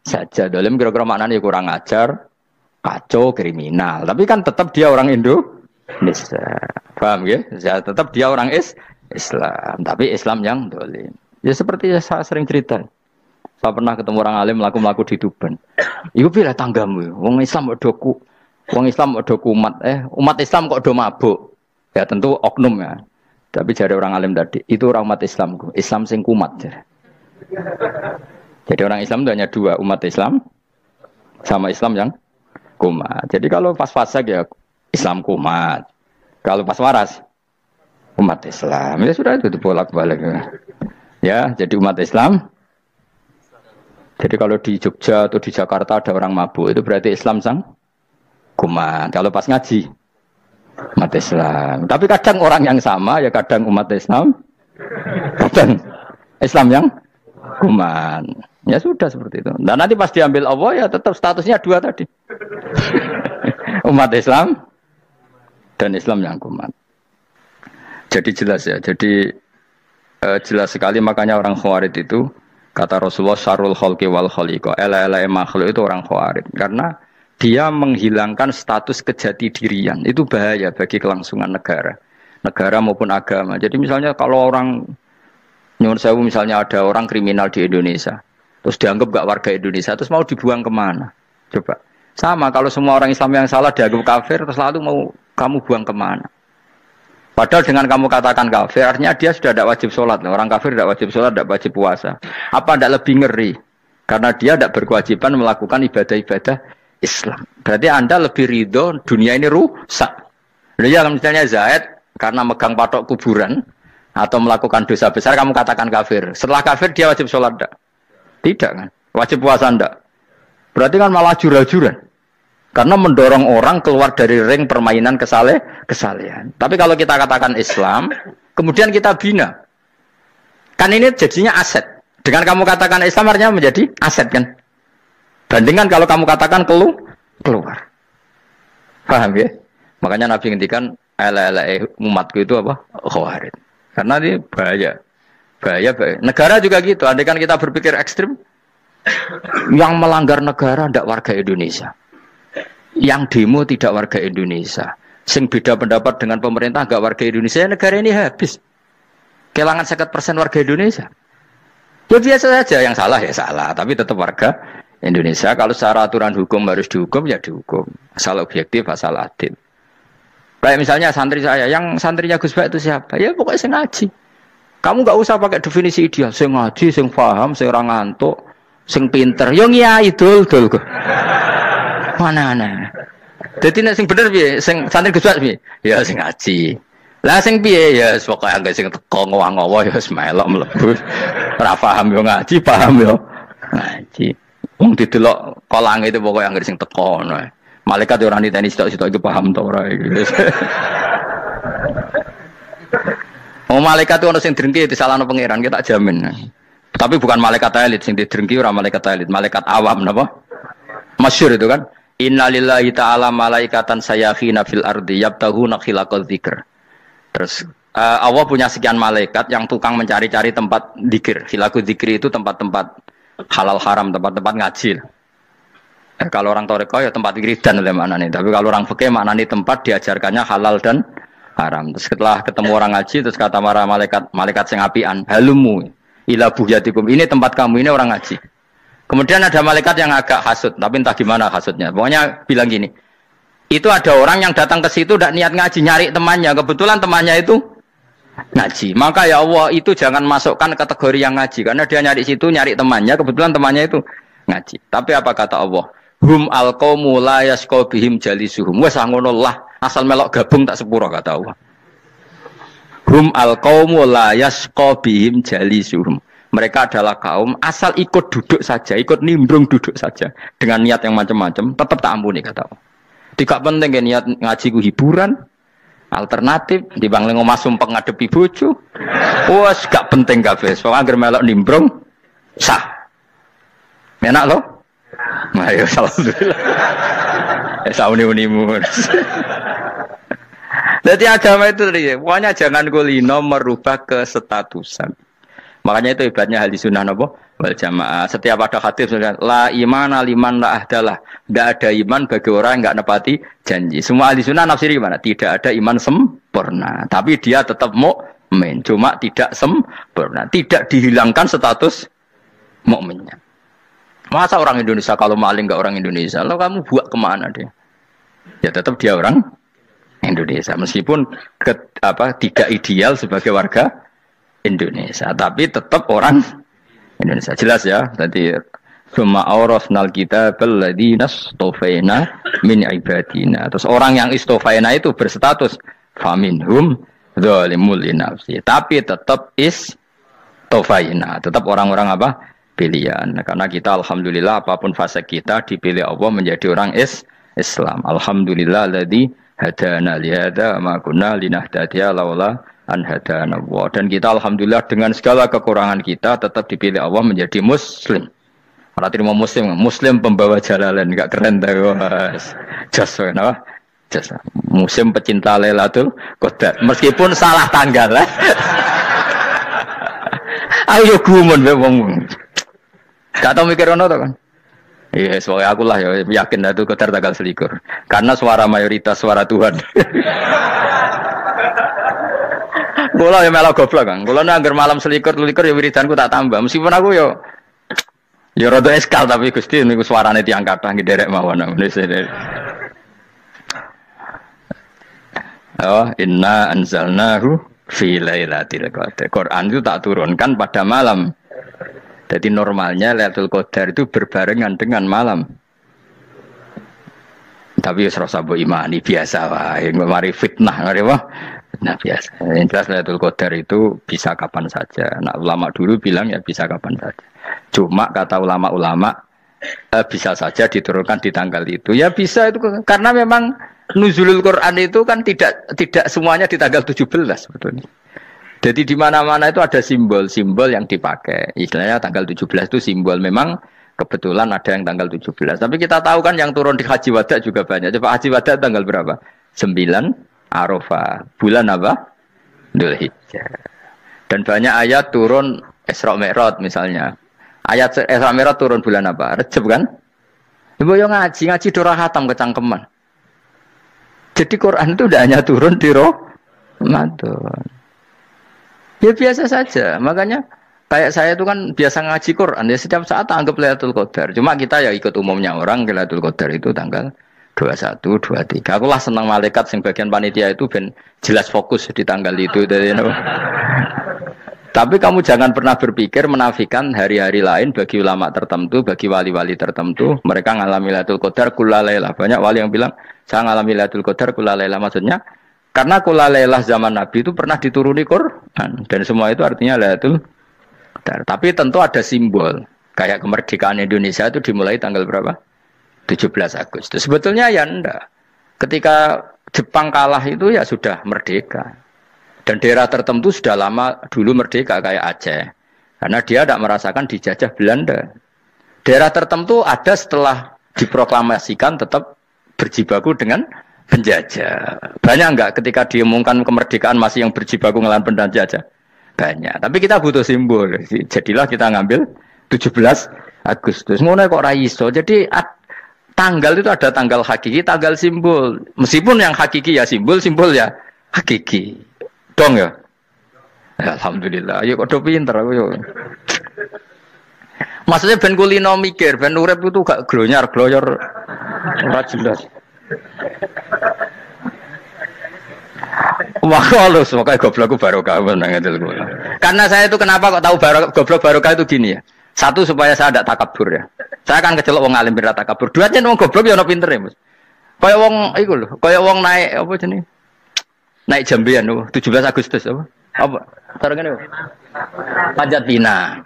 saja. Dolim kira-kira maknanya kurang ajar, kacau, kriminal. Tapi kan tetap dia orang Indonesia. Paham ya? Ya tetap dia orang Islam. Tapi Islam yang dolim. Ya seperti saya sering cerita. Saya pernah ketemu orang alim melaku di Tuban. Iku pilih tanggamu. Wong Islam kok doku. Wong Islam kok doku umat. Umat Islam kok do mabuk. Ya tentu oknum ya. Tapi jadi orang alim tadi, itu orang umat Islam. Islam sing kumat. Jadi orang Islam itu hanya dua, umat Islam sama Islam yang kumat. Jadi kalau pas fase ya Islam kumat. Kalau pas waras umat Islam. Ya sudah itu bolak-balik. Ya, jadi umat Islam. Jadi kalau di Jogja atau di Jakarta ada orang mabuk, itu berarti Islam sang kumat. Kalau pas ngaji umat Islam. Tapi kadang orang yang sama ya kadang umat Islam, kadang Islam yang kuman. Ya sudah seperti itu. Dan nanti pas diambil Allah ya tetap statusnya dua tadi. Umat Islam dan Islam yang kuman. Jadi jelas ya. Jadi jelas sekali makanya orang Khawarij itu kata Rasulullah syarrul khalqi wal khaliqa. Ela-ela makhluk itu orang Khawarij karena dia menghilangkan status kejati dirian. Itu bahaya bagi kelangsungan negara maupun agama. Jadi misalnya kalau orang nyuwun sewu misalnya ada orang kriminal di Indonesia, terus dianggap gak warga Indonesia, terus mau dibuang kemana? Coba. Sama kalau semua orang Islam yang salah dianggap kafir, terus lalu mau kamu buang kemana? Padahal dengan kamu katakan kafir, artinya dia sudah tidak wajib sholat. Orang kafir tidak wajib sholat, tidak wajib puasa. Apa tidak lebih ngeri? Karena dia tidak berkewajiban melakukan ibadah-ibadah Islam. Berarti Anda lebih ridho dunia ini rusak. Ya misalnya Zaid karena megang patok kuburan atau melakukan dosa besar kamu katakan kafir. Setelah kafir dia wajib sholat enggak? Tidak kan? Wajib puasa enggak? Berarti kan malah jura-juran. Karena mendorong orang keluar dari ring permainan kesalehan. Tapi kalau kita katakan Islam, kemudian kita bina. Kan ini jadinya aset. Dengan kamu katakan Islam artinya menjadi aset kan? Bandingkan kalau kamu katakan keluar. Paham ya? Makanya Nabi ngendikan umatku itu apa? Khawarij. Karena ini bahaya. Negara juga gitu. Andai kan kita berpikir ekstrim, yang melanggar negara tidak warga Indonesia. Yang demo tidak warga Indonesia. Sing beda pendapat dengan pemerintah enggak warga Indonesia. Negara ini habis. Kehilangan 50% warga Indonesia. Ya biasa saja, yang salah ya salah, tapi tetap warga Indonesia. Kalau secara aturan hukum harus dihukum ya dihukum. Asal objektif, asal adil. Kayak misalnya santri saya, yang santrinya Gus Bak itu siapa? Ya pokoknya sing ngaji. Kamu nggak usah pakai definisi ideal. Sing ngaji, sing paham, sing ora ngantuk, sing pinter. Yo ngiyai dul. Mana. Jadi nek sing bener piye? Sing santri Gus Bak piye? Ya sing ngaji. Lah sing piye ya pokoke anggere sing teko ngowang-ngowo ya wis melok mlebu. Ora paham yo ngaji, paham yo ngaji. Wong didelok kolang itu pokoke anggere sing teko ngono. Malaikat ora niteni sitok-sitok iki paham ta ora iki. Oh malaikat itu ono sing drengki disalahno pangeran kita jamin. Tapi bukan malaikat elit sing didrengki ora malaikat elit, malaikat awam napa? Masyhur itu kan. Innalillahi ta'ala malaikatan sayakhina fil ardi yabtaghuna khilaqadz dzikr. Terus Allah punya sekian malaikat yang tukang mencari-cari tempat dzikir. Khilaqadz dzikri itu tempat-tempat halal haram, tempat-tempat ngaji. Kalau orang toreko ya tempat wiridan oleh maknanya. Tapi kalau orang fikih maknanya tempat diajarkannya halal dan haram. Terus setelah ketemu orang ngaji terus kata para malaikat sing apian, halumu ila buhyatikum. Ini tempat kamu, ini orang ngaji. Kemudian ada malaikat yang agak hasud, tapi entah gimana hasudnya. Pokoknya bilang gini, itu ada orang yang datang ke situ tidak niat ngaji, nyari temannya. Kebetulan temannya itu ngaji. Maka ya Allah itu jangan masukkan kategori yang ngaji, karena dia nyari situ nyari temannya. Kebetulan temannya itu ngaji. Tapi apa kata Allah? Hum alqaumu la yasqa bihim jalisuhum. Wes ngono lah, asal melok gabung tak sepuro kata Allah. Hum alqaumu la yasqa bihim jalisuhum. Mereka adalah kaum asal ikut duduk saja, ikut nimbrung duduk saja dengan niat yang macam-macam, tetap tak ampuni kata Allah. Tidak penting ya niat ngaji ku hiburan, alternatif di bangling omah sumpek ngadepi bojo. Wes gak penting kabeh. Wong anggere melok nimbrung sah. Enak loh. Ayo alhamdulillah. Sauni-unimu. Jadi agama itu tadi, pokoknya jangan kulino merubah kestatusan. Makanya itu hebatnya ahli sunnah nopo wal jamaah. Setiap ada hadis la imana liman la ahdalah. Tidak ada iman bagi orang yang enggak nepati janji. Semua ahli sunnah nafsiri gimana? Tidak ada iman sempurna, tapi dia tetap mukmin, cuma tidak sempurna, tidak dihilangkan status mukminnya. Masa orang Indonesia kalau maling enggak orang Indonesia? Lalu kamu buat kemana dia? Ya tetap dia orang Indonesia, meskipun tidak ideal sebagai warga Indonesia, tapi tetap orang Indonesia. Jelas ya. Tadi summa awrasnal kitabal ladzina istofaina min ibadina. Terus orang yang istofaina itu berstatus faminhum zalimul linafsi. Tapi tetap istofaina, tetap orang-orang apa? Pilihan. Karena kita alhamdulillah apapun fase kita dipilih Allah menjadi orang Islam. Alhamdulillah alladzi hadana li hadza ma kunna linahtadiya laula an hadana Allah. Dan kita alhamdulillah dengan segala kekurangan kita tetap dipilih Allah menjadi muslim. Ora terima muslim pembawa jalalan, enggak keren ta, Mas. Jas napa? Jas. Muslim pecinta Lailatul Qadar. Meskipun salah tanggal. Ayo gumun wae wong. Gak tau mikir ono to kan? Iya, soalnya aku lah ya yakin itu Qadar tanggal 21. Karena suara mayoritas suara Tuhan. Kula ya melok goblok kan. Kula nek anggar malam 21 ya wiridanku tak tambah. Meskipun aku ya rada eskal tapi Gusti niku suarane tiyang kathah nderek mawon. Oh, inna anzalnahu fi lailatul qadar. Quran itu tak turunkan pada malam. Jadi normalnya Lailatul Qadar itu berbarengan dengan malam. Tapi wis rasa mbok imani biasa wae, mari fitnah, mari wah. Nah biasa. Yang jelas Lailatul Qadar itu bisa kapan saja. Nah ulama dulu bilang ya bisa kapan saja. Cuma kata ulama-ulama bisa saja diturunkan di tanggal itu. Ya bisa itu karena memang nuzulul Quran itu kan tidak semuanya di tanggal 17 sebetulnya. Jadi di mana-mana itu ada simbol-simbol yang dipakai. Istilahnya tanggal 17 itu simbol memang kebetulan ada yang tanggal 17. Tapi kita tahu kan yang turun di Haji Wada juga banyak. Coba Haji Wada tanggal berapa? 9 Arafah. Bulan apa? Dzulhijjah. Dan banyak ayat turun Isra Mi'raj misalnya. Ayat Isra Mi'raj turun bulan apa? Rejab kan? Ibu yang ngaji dorah khatam kecangkeman. Jadi Quran itu tidak hanya turun di Ramadan. Ya biasa saja. Makanya kayak saya itu kan biasa ngaji Quran. Ya setiap saat anggap Lailatul Qadar. Cuma kita ya ikut umumnya orang Lailatul Qadar itu tanggal 21, 23. Aku lah senang malaikat yang bagian panitia itu ben jelas fokus di tanggal itu. Tapi kamu jangan pernah berpikir menafikan hari-hari lain bagi ulama tertentu, bagi wali-wali tertentu. Mereka ngalami Lailatul Qadar kulalailah. Banyak wali yang bilang, saya ngalami Lailatul Qadar kulalailah. Maksudnya, karena kulalailah zaman Nabi itu pernah dituruni Quran. Dan semua itu artinya Lailatul Qadar. Tapi tentu ada simbol. Kayak kemerdekaan Indonesia itu dimulai tanggal berapa? 17 Agustus. Sebetulnya ya enggak. Ketika Jepang kalah itu ya sudah merdeka. Dan daerah tertentu sudah lama dulu merdeka kayak Aceh. Karena dia tidak merasakan dijajah Belanda. Daerah tertentu ada setelah diproklamasikan tetap berjibaku dengan penjajah. Banyak enggak ketika diumumkan kemerdekaan masih yang berjibaku ngelawan penjajah? Banyak. Tapi kita butuh simbol. Jadilah kita ngambil 17 Agustus. Ngono kok ra iso. Jadi tanggal itu ada tanggal hakiki, tanggal simbol. Meskipun yang hakiki ya simbol, simbol ya hakiki. Dong ya? Alhamdulillah. Ayo kok pinter aku yo. Maksudnya ben kulino mikir, ben urip itu gak glonyar-glonyor ora jelas. Wah, halus makanya goblokku barokah nang ngedel kula. Karena saya itu kenapa kok tahu goblok barokah itu gini ya. Satu supaya saya tidak takabur ya. Saya kan kecelok wong alim ben takabur. Dua jen wong goblok ya ono pinter ya, Mas. Kaya wong iku lho, kaya wong naik apa jenenge? Naik jambian 17 Agustus apa? Apa? Tarengane apa? Panjat Pinang.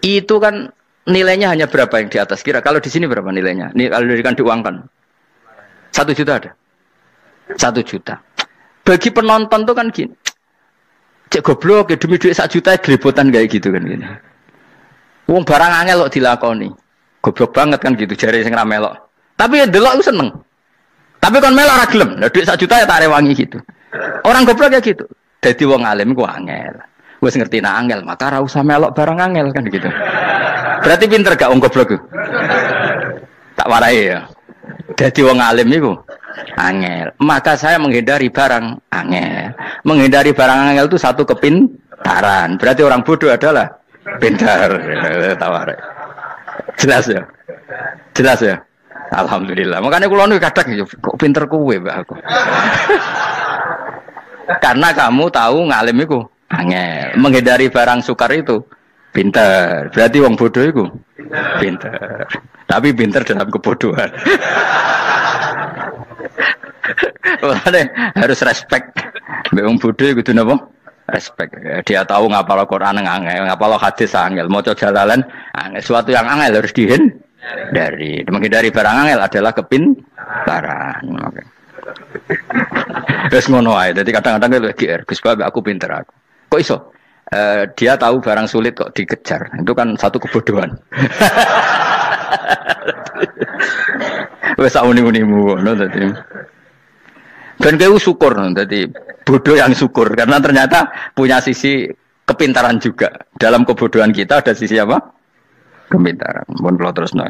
Itu kan nilainya hanya berapa yang di atas kira? Kalau di sini berapa nilainya? Ini kalau diuangkan. 1 juta ada. 1 juta. Bagi penonton tuh kan gini. Cek goblok ya demi duit 1 juta grebotan kayak gitu kan gini. Wong barang angel kok dilakoni. Goblok banget kan gitu jare sing ra melok. Tapi ya delok ku seneng. Tapi kon melok ora gelem. Lah duit 1 juta ya tak rewangi gitu. Orang goblok ya gitu. Dadi wong alim ku angel. Wis ngerti nak angel, maka ora usah melok barang angel kan gitu. Berarti pinter gak wong goblok ku? Tak warai ya. Dadi wong alim iku angel. Maka saya menghindari barang angel. Menghindari barang angel itu satu kepintaran. Berarti orang bodoh adalah pintar. Tawarai. Jelas ya? Jelas ya? Alhamdulillah. Makanya kula niku kadang kok pinter kowe, Mbak aku. Karena kamu tahu ngalim iku angel. Menghindari barang sukar itu pintar. Berarti wong bodoh iku pintar. Tapi pintar dalam kebodohan. Makanya harus respect. Mbak wong bodoh iku kudu napa? Respect. Dia tahu ngapal Quran angel, ngapal hadis angel, maca jalalan angel. Sesuatu yang angel harus dihindari. Menghindari barang angel adalah kepintaran. Oke. Terus ngono ae. Dadi kadang-kadang lho GR, Gus Bab aku pinter aku. Kok iso? Dia tahu barang sulit kok dikejar. Itu kan satu kebodohan. Wes uni-unimu ngono dadi. Dan kau syukur dadi bodoh yang syukur karena ternyata punya sisi kepintaran juga. Dalam kebodohan kita ada sisi apa? Kepintaran. Mohon kula terusno.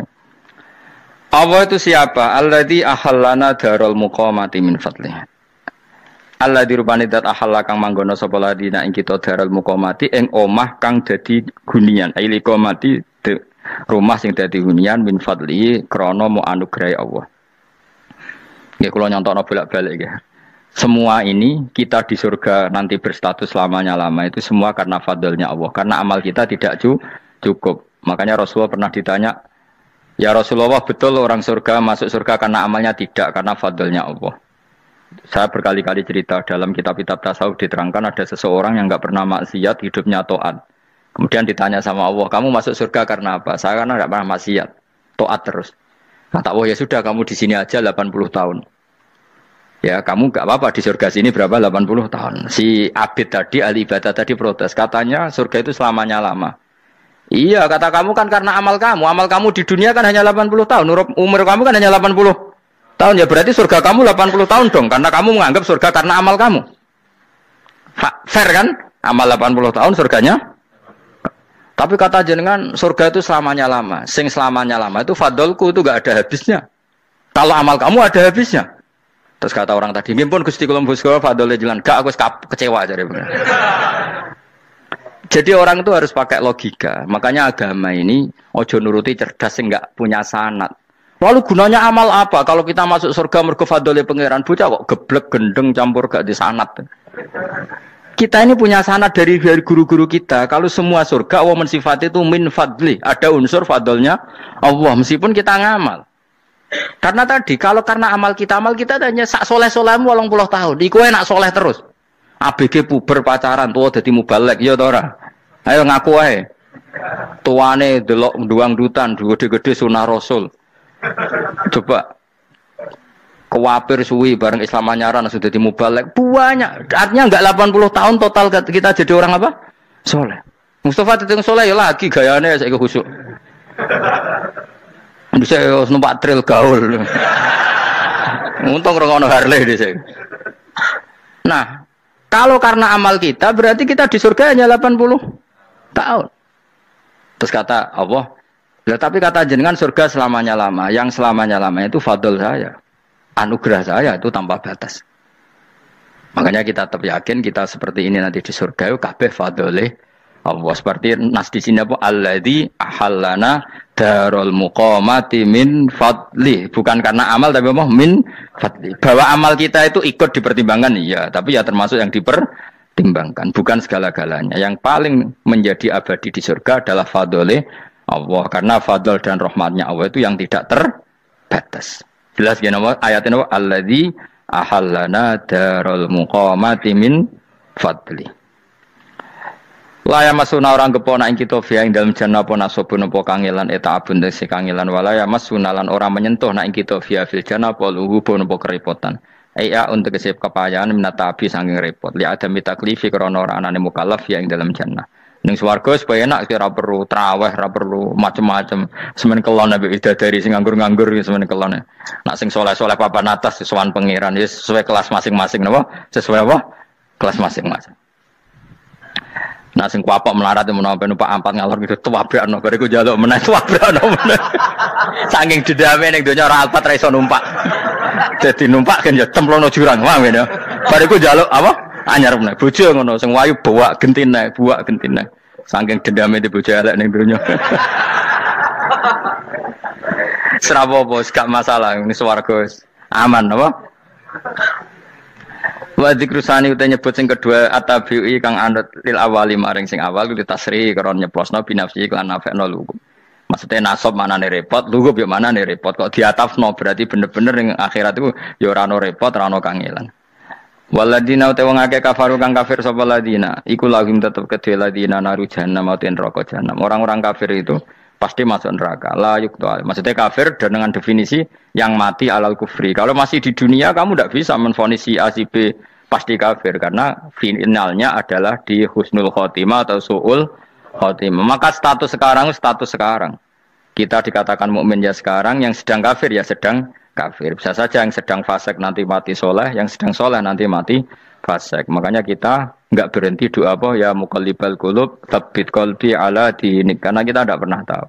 Allah itu siapa? Alladzi ahallana darul muqamati min fadlih. Alladzi rupane dat ahalla kang manggono sapa ladina ing kita darul muqamati ing omah kang dadi hunian. Aili qamati rumah sing dadi hunian min fadli krana mu anugrahe Allah. Nggih kula nyontokno bolak-balik nggih. Semua ini kita di surga nanti berstatus lamanya-lama itu semua karena fadlnya Allah. Karena amal kita tidak cukup. Makanya Rasulullah pernah ditanya, ya Rasulullah betul orang surga masuk surga karena amalnya tidak, karena fadlnya Allah. Saya berkali-kali cerita dalam kitab-kitab tasawuf diterangkan ada seseorang yang nggak pernah maksiat, hidupnya taat. Kemudian ditanya sama Allah, kamu masuk surga karena apa? Saya karena nggak pernah maksiat, taat terus. Kata Allah, ya sudah kamu di sini aja 80 tahun. Ya kamu nggak apa-apa di surga sini berapa 80 tahun. Si Abid tadi, ahli ibadah tadi protes, katanya surga itu selamanya lama. Iya, kata kamu kan karena amal kamu di dunia kan hanya 80 tahun, umur kamu kan hanya 80 tahun, ya berarti surga kamu 80 tahun dong, karena kamu menganggap surga karena amal kamu. Fair kan? Amal 80 tahun surganya. Tapi kata jenengan surga itu selamanya lama. Sing selamanya lama itu fadolku itu gak ada habisnya. Kalau amal kamu ada habisnya. Terus kata orang tadi, ngimpun Gusti kula mbusku fadole jalan, gak aku kecewa jare. Jadi orang itu harus pakai logika. Makanya agama ini ojo nuruti cerdas sing enggak punya sanad. Lalu gunanya amal apa? Kalau kita masuk surga mergo fadhole pangeran, bocah kok geblek gendeng campur gak di sanad. Kita ini punya sanad dari guru-guru kita. Kalau semua surga wa men sifat itu min fadli, ada unsur fadlnya Allah meskipun kita ngamal. Karena tadi kalau karena amal kita hanya sak soleh-solehmu 80 tahun. Iku enak soleh terus. ABG puber pacaran tua dadi mubalek ya ta ora? Ayo ngaku ae. Tuane delok nduang dutan gede-gede sunah Rasul. Coba kewapir suwi bareng Islam anyaran sudah dadi mubalek banyak. Artinya enggak 80 tahun total kita jadi orang apa? Soleh. Mustafa teteng soleh ya lagi gayane saiki khusuk. Bisa numpak trail gaul. Untung ora ono Harley dhisik. Nah, kalau karena amal kita, berarti kita di surga hanya 80 tahun. Terus kata Allah, tapi kata jenengan surga selamanya lama. Yang selamanya lama itu fadl saya. Anugerah saya itu tanpa batas. Makanya kita tetap yakin kita seperti ini nanti di surga, kabeh fadlih Allah. Seperti nas di sini apa? Alladzi ahallana darul muqamati min fadli. Bukan karena amal tapi apa? Min fadli. Bahwa amal kita itu ikut dipertimbangkan, iya. Tapi ya termasuk yang dipertimbangkan. Bukan segala-galanya. Yang paling menjadi abadi di surga adalah fadli Allah. Karena fadl dan rahmatnya Allah itu yang tidak terbatas. Jelas gini apa? Ayatnya apa? Alladzi ahallana darul muqamati min fadli. Laya masuna orang kepona ing kita via ing dalam jannah apa nasobun apa kangelan eta abun desi kangelan walaya masuna lan orang menyentuh na ing kita via fil jannah apa luhubun apa kerepotan. Iya untuk kesip kepayaan minata api saking repot. Li ada mitaklifi krana ora anane mukallaf via ing dalam jannah. Ning swarga supaya enak ora perlu traweh, ora perlu macam-macam. Semen kelon nabi dari sing nganggur-nganggur semen kelon. Nak sing soleh-soleh papan atas sesuai pangeran ya sesuai kelas masing-masing napa? Sesuai apa? Kelas masing-masing. Nah sing kuapok melarat menawa numpak ampat ngalor gitu tuwabrakno bariku njaluk meneh tuwabrakno meneh. Saking dendame ning donya ora alpat ra iso numpak. Dadi numpak kan ya cemplungno jurang wae ya. Bariku njaluk apa? Anyar meneh. Bojo ngono sing wayu bawa gentine, buak gentine. Saking dendame di bojo elek ning donya. Serapopo gak masalah ini swarga aman apa? Wa dzikrusani uta nyebut sing kedua atabi'i kang anut lil awali maring sing awal kuwi tasri karo nyeplosno binafsi lan nafekno lugu. Maksudnya nasab manane repot, lugu yo manane repot kok diatafno berarti bener-bener ning akhirat iku ya ora ono repot, ora ono kangelan. Waladina uta wong akeh kafaru kang kafir sapa ladina, iku lagim tetep kedhe ladina naru jahannam mauten neraka jahannam. Orang-orang kafir itu pasti masuk neraka. La yuqta. Maksudnya kafir dengan definisi yang mati alal kufri. Kalau masih di dunia kamu tidak bisa menvonis si A si B pasti kafir karena finalnya adalah di husnul khotimah atau suul khotimah. Maka status sekarang. Kita dikatakan mukmin ya sekarang, yang sedang kafir ya sedang kafir. Bisa saja yang sedang fasik nanti mati soleh, yang sedang soleh nanti mati fasik. Makanya kita enggak berhenti doa apa ya muqallibal qulub tsabbit qalbi ala dinik, karena kita tidak pernah tahu.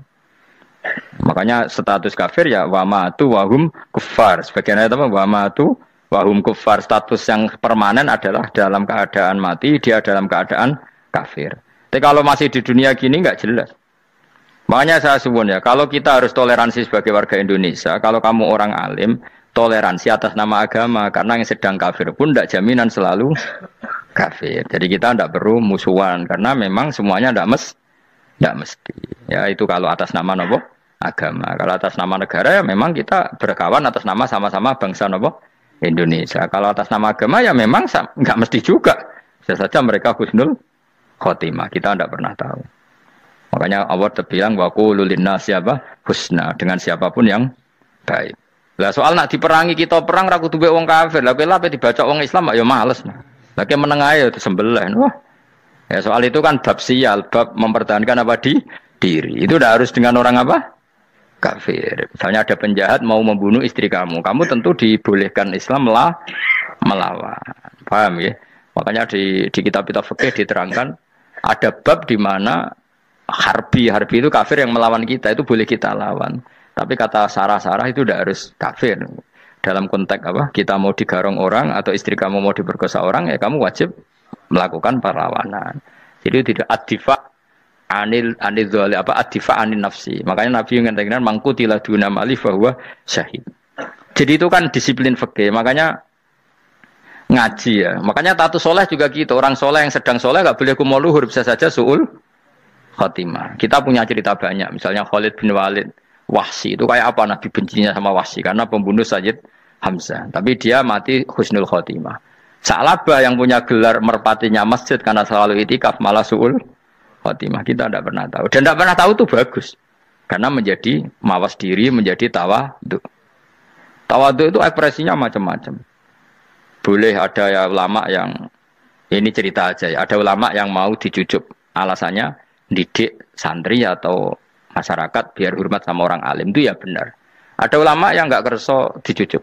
Makanya status kafir ya wa matu wa hum kuffar. Sebagian ayat apa wa matu wa hum kuffar, status yang permanen adalah dalam keadaan mati, dia dalam keadaan kafir. Tapi kalau masih di dunia gini enggak jelas. Makanya saya suwun ya, kalau kita harus toleransi sebagai warga Indonesia, kalau kamu orang alim, toleransi atas nama agama, karena yang sedang kafir pun tidak jaminan selalu kafir. Jadi kita tidak perlu musuhan, karena memang semuanya tidak mesti. Ya itu kalau atas nama agama. Kalau atas nama negara ya memang kita berkawan atas nama sama-sama bangsa Indonesia. Kalau atas nama agama ya memang nggak mesti juga. Bisa saja mereka husnul khotimah. Kita tidak pernah tahu. Makanya Allah terbilang wa qulu linnasi siapa husna dengan siapapun yang baik. Lah soal nak diperangi kita perang ra kudu wong kafir. Lah kowe lape dibaca wong Islam ya males. Lah ki meneng ae disembelih. Wah. Ya soal itu kan bab sial, bab mempertahankan apa diri. Itu udah harus dengan orang apa? Kafir. Misalnya ada penjahat mau membunuh istri kamu tentu dibolehkan Islam melawan. Paham ya? Makanya di kitab-kitab fikih diterangkan ada bab di mana harbi itu kafir yang melawan kita itu boleh kita lawan. Tapi kata sarah itu tidak harus kafir. Dalam konteks apa? Kita mau digarong orang atau istri kamu mau diperkosa orang, ya kamu wajib melakukan perlawanan. Jadi tidak adifa anil dzali apa adifa anin nafsi. Makanya Nabi mengatakan mangkutila duna mali bahwa syahid. Jadi itu kan disiplin fikih. Makanya ngaji ya. Makanya tatu soleh juga gitu. Orang soleh yang sedang soleh nggak boleh kumul luhur, bisa saja suul khotimah. Kita punya cerita banyak. Misalnya Khalid bin Walid, Wahsy itu kayak apa Nabi bencinya sama Wahsy karena pembunuh Sayyid Hamzah. Tapi dia mati husnul khotimah. Sa'labah yang punya gelar merpatinya masjid karena selalu itikaf malah suul khotimah. Kita tidak pernah tahu. Dan tidak pernah tahu itu bagus. Karena menjadi mawas diri, menjadi tawadhu. Tawadhu itu ekspresinya macam-macam. Boleh ada ya ulama yang ini cerita aja ya. Ada ulama yang mau dicucup. Alasannya didik santri atau masyarakat biar hormat sama orang alim itu ya benar. Ada ulama yang nggak kerso dicucup.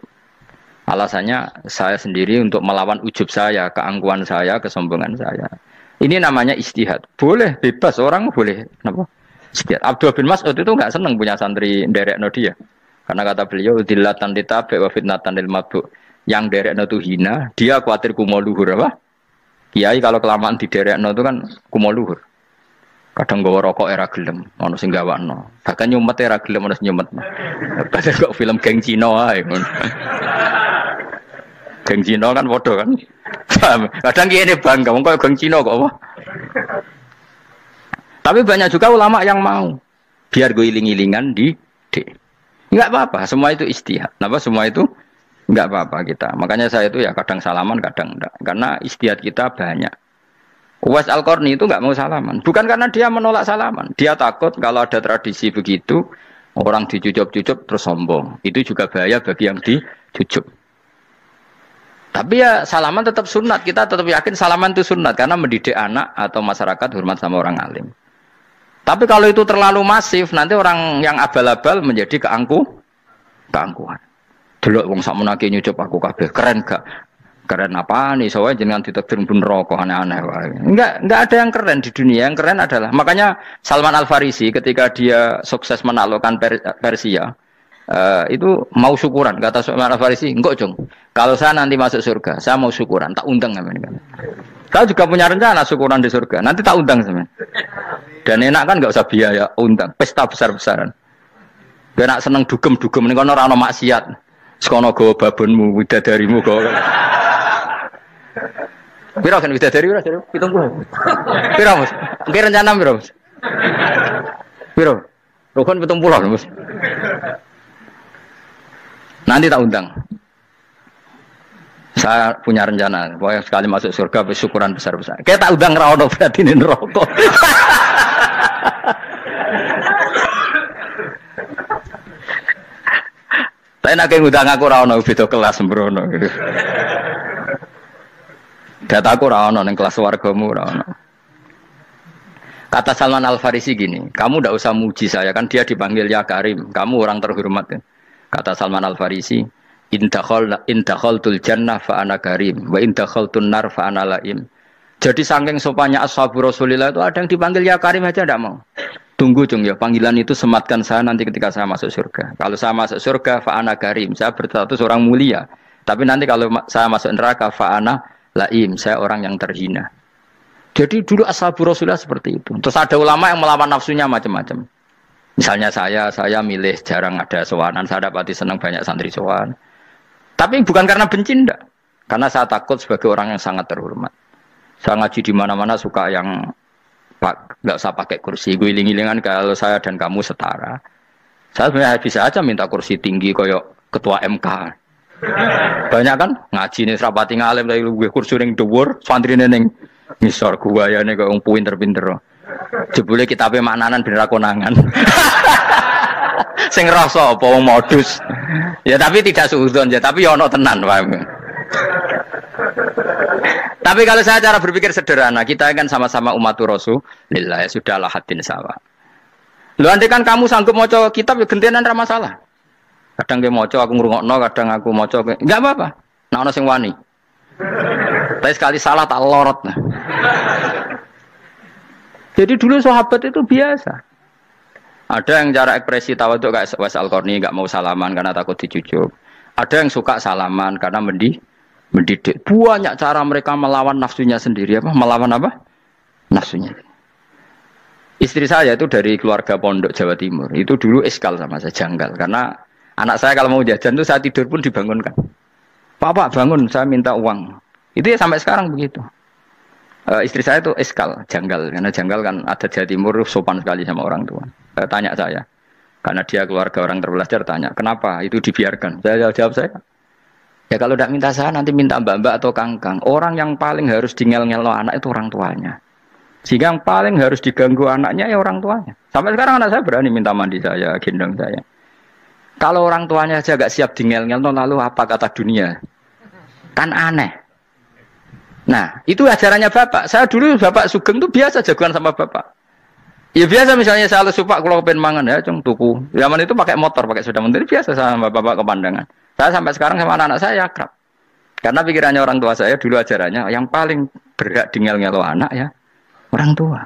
Alasannya saya sendiri untuk melawan ujub saya, keangkuhan saya, kesombongan saya. Ini namanya istihad. Boleh bebas orang boleh. Kenapa? Istihad. Abdul bin Mas'ud itu nggak senang punya santri nderekno dia. Karena kata beliau dillatan litabe wa fitnatan lil mabuk. Yang nderekno itu hina, dia khawatir kumo luhur apa? Kiai kalau kelamaan di nderekno itu kan kumo luhur. Kadang gawa rokok era gelem, ono sing gawakno. Bahkan nyumet era gelem ono nyumet. Padahal kok film geng Cina ae ngono. Geng Cina kan padha kan. Kadang kene bangga wong koyo geng Cina kok apa. Tapi banyak juga ulama yang mau biar gue iling-ilingan di enggak apa-apa, semua itu istihad. Napa semua itu enggak apa-apa kita. Makanya saya itu ya kadang salaman, kadang enggak. Karena istihad kita banyak. Uwais Al-Qarni itu nggak mau salaman, bukan karena dia menolak salaman, dia takut kalau ada tradisi begitu orang dicucup-cucup terus sombong, itu juga bahaya bagi yang dicucup. Tapi ya salaman tetap sunat, kita tetap yakin salaman itu sunat karena mendidik anak atau masyarakat hormat sama orang alim. Tapi kalau itu terlalu masif, nanti orang yang abal-abal menjadi keangkuhan. Delok wong sakmenake nyucup aku kabeh, keren gak? Keren apa nih? Soalnya jangan ditakdir pun rokok aneh-aneh. Enggak ada yang keren di dunia. Yang keren adalah makanya Salman Al Farisi ketika dia sukses menaklukkan Persia itu mau syukuran. Kata Salman Al Farisi, enggak Jong. Kalau saya nanti masuk surga, saya mau syukuran. Tak undang namanya. Saya juga punya rencana syukuran di surga. Nanti tak undang semen. Dan enak kan enggak usah biaya undang. Pesta besar-besaran. Biar nak seneng dugem-dugem ini kono ora ono maksiat. Sekono go babonmu, widadarimu go. Piro kan widadari ora jare 70. Piro Mas? Engke rencana piro Mas? Piro? Rukun 70 Mas. Nanti tak undang. Saya punya rencana, pokoknya sekali masuk surga bersyukuran besar-besar. Kayak tak undang ra ono berarti ning neraka. Tapi nek ngundang aku ra ono beda kelas sembrono gitu. Dataku ora ono ning kelas wargamu ora ono. Kata Salman Al Farisi gini, kamu ndak usah muji saya kan dia dipanggil ya Karim, kamu orang terhormat. Ya. Kata Salman Al Farisi, in dakhaltul jannah fa ana karim wa in dakhaltun nar fa ana laim. Jadi saking sopannya ashabu Rasulillah itu ada yang dipanggil ya Karim aja ndak mau. Tunggu Jung ya, panggilan itu sematkan saya nanti ketika saya masuk surga. Kalau saya masuk surga fa ana karim, saya berstatus orang mulia. Tapi nanti kalau saya masuk neraka fa ana laim, saya orang yang terhina. Jadi dulu ashabu Rasulullah seperti itu. Terus ada ulama yang melawan nafsunya macam-macam. Misalnya saya milih jarang ada sowanan, saya dapati senang banyak santri sowan. Tapi bukan karena benci enggak. Karena saya takut sebagai orang yang sangat terhormat. Saya ngaji di mana-mana suka yang enggak usah pakai kursi, guling-gulingan kalau saya dan kamu setara. Saya sebenarnya bisa aja minta kursi tinggi koyok ketua MK. Banyak kan ngaji nih serapati ngalim tapi gue kursi ning dhuwur, santrine ning ngisor guayane kok wong pinter-pinter. Jebule kitabe maknanan bener konangan. Sing rasa apa wong modus. Ya tapi tidak suudzon ya, tapi ya ono tenan paham. Tapi kalau saya cara berpikir sederhana, kita kan sama-sama umatur Rasulillah, ya sudahlah hadin sawa. Lu andai kan kamu sanggup maca kitab ya gentenan ra masalah. Kadang dia moco aku ngrungokno, kadang aku moco enggak apa-apa. Nah ono sing wani. Tapi sekali salah tak lorot. Nah. Jadi dulu sahabat itu biasa. Ada yang cara ekspresi tawadhu kayak Wais Al-Qarni enggak mau salaman karena takut dicucuk. Ada yang suka salaman karena mendidik. Banyak cara mereka melawan nafsunya sendiri apa? Melawan apa? Nafsunya. Istri saya itu dari keluarga pondok Jawa Timur. Itu dulu iskal sama saya, janggal karena anak saya kalau mau jajan itu saya tidur pun dibangunkan. Pak bangun, saya minta uang. Itu ya sampai sekarang begitu. Istri saya itu iskal, janggal. Karena janggal kan ada Jawa Timur sopan sekali sama orang tua. Tanya saya. Karena dia keluarga orang terpelajar tanya, kenapa itu dibiarkan? Saya jawab saya. Ya kalau tidak minta saya nanti minta mbak-mbak atau kangkang. Orang yang paling harus dingel-ngelo anak itu orang tuanya. Sehingga yang paling harus diganggu anaknya ya orang tuanya. Sampai sekarang anak saya berani minta mandi saya, gendong saya. Kalau orang tuanya aja gak siap dingel-ngel, lalu apa kata dunia? Kan aneh. Nah, itu ajarannya bapak. Saya dulu bapak Sugeng itu biasa jagoan sama bapak. Ya biasa misalnya saya lupa kalau pengen mangan ya, cung tuku. Zaman itu pakai motor, pakai sepeda motor biasa sama bapak kepandangan. Saya sampai sekarang sama anak-anak saya akrab. Karena pikirannya orang tua saya dulu ajarannya yang paling berhak dingel-ngelo anak ya orang tua.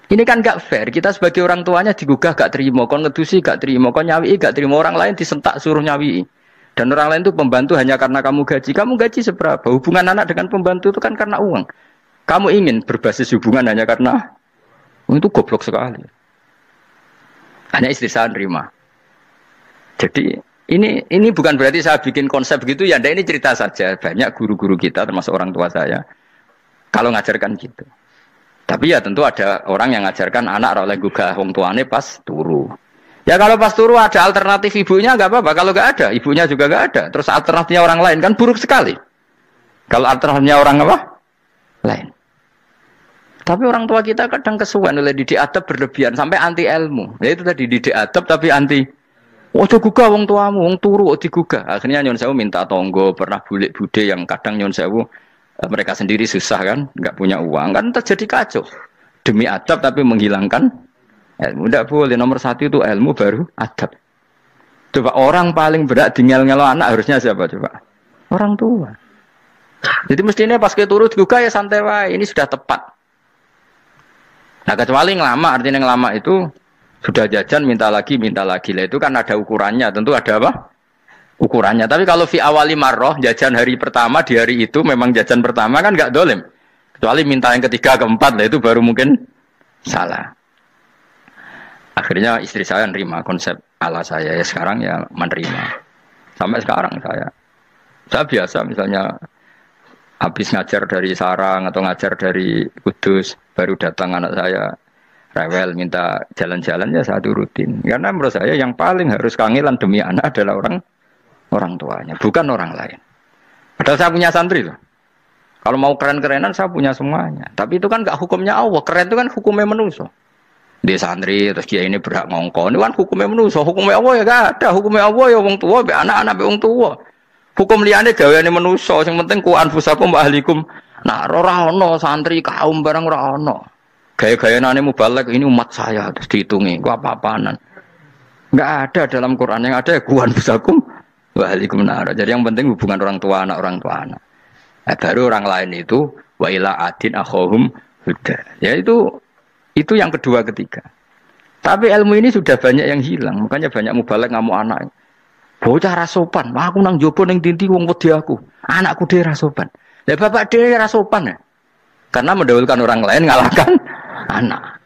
Ini kan gak fair, kita sebagai orang tuanya digugah gak terima, kon ngedusi gak terima, kon nyawi gak terima, orang lain disentak suruh nyawi. Dan orang lain itu pembantu hanya karena kamu gaji seberapa? Hubungan anak dengan pembantu itu kan karena uang. Kamu ingin berbasis hubungan hanya karena uang, itu goblok sekali. Hanya istri saya nerima. Jadi ini bukan berarti saya bikin konsep gitu ya, ini cerita saja. Banyak guru-guru kita termasuk orang tua saya kalau ngajarkan gitu. Tapi ya tentu ada orang yang ngajarkan anak oleh gugah wong tuane pas turu. Ya kalau pas turu ada alternatif ibunya enggak apa-apa. Kalau enggak ada, ibunya juga enggak ada. Terus alternatifnya orang lain kan buruk sekali. Kalau alternatifnya orang apa? Lain. Tapi orang tua kita kadang kesuwen oleh didik adab berlebihan sampai anti ilmu. Ya itu tadi didik adab tapi anti. Ojo gugah wong tuamu, wong turu digugah. Akhirnya nyun sewu minta tonggo, pernah bulik bude yang kadang nyun sewu mereka sendiri susah kan, nggak punya uang kan terjadi kacau. Demi adab tapi menghilangkan ilmu. Tidak boleh. Nomor satu itu ilmu baru adab. Coba orang paling berat dingel-ngelo anak harusnya siapa coba? Orang tua. Jadi mestinya pas turut juga ya santai wae. Ini sudah tepat. Nah kecuali ngelama, artinya ngelama itu sudah jajan minta lagi lah itu kan ada ukurannya. Tentu ada apa? Ukurannya. Tapi kalau fi awali marroh jajan hari pertama di hari itu memang jajan pertama kan nggak dolim. Kecuali minta yang ketiga keempat lah itu baru mungkin salah. Akhirnya istri saya nerima konsep ala saya ya sekarang ya menerima. Sampai sekarang saya biasa misalnya habis ngajar dari Sarang atau ngajar dari Kudus baru datang anak saya rewel minta jalan-jalan ya saya turutin. Karena menurut saya yang paling harus kangelan demi anak adalah orang tuanya, bukan orang lain. Padahal saya punya santri loh. Kalau mau keren-kerenan saya punya semuanya. Tapi itu kan gak hukumnya Allah. Keren itu kan hukumnya manusia. Dia santri terus dia ini berhak ngongkon. Itu kan hukumnya manusia. Hukumnya Allah ya gak ada. Hukumnya Allah ya wong tua, be anak-anak be wong tua. Hukum liane gaweane manusia. Yang penting ku anfusakum wa ahlikum. Nah, ora ono santri kaum barang ora ono. Gaya-gayanane mubalek ini umat saya terus dihitungi. Ku apa-apaanan. Enggak ada dalam Quran yang ada ku anfusakum Waalaikumsalam. Jadi yang penting hubungan orang tua anak. Baru orang lain itu wa ila adin akhahum huda. Ya itu yang kedua ketiga. Tapi ilmu ini sudah banyak yang hilang. Makanya banyak mubalek ngamuk anak. Bocah rasopan. Wah aku nang jopo ning dinti wong wedi aku. Anakku dhewe rasopan. Lah bapak dhewe rasopan ya. Karena mendahulukan orang lain ngalahkan anak.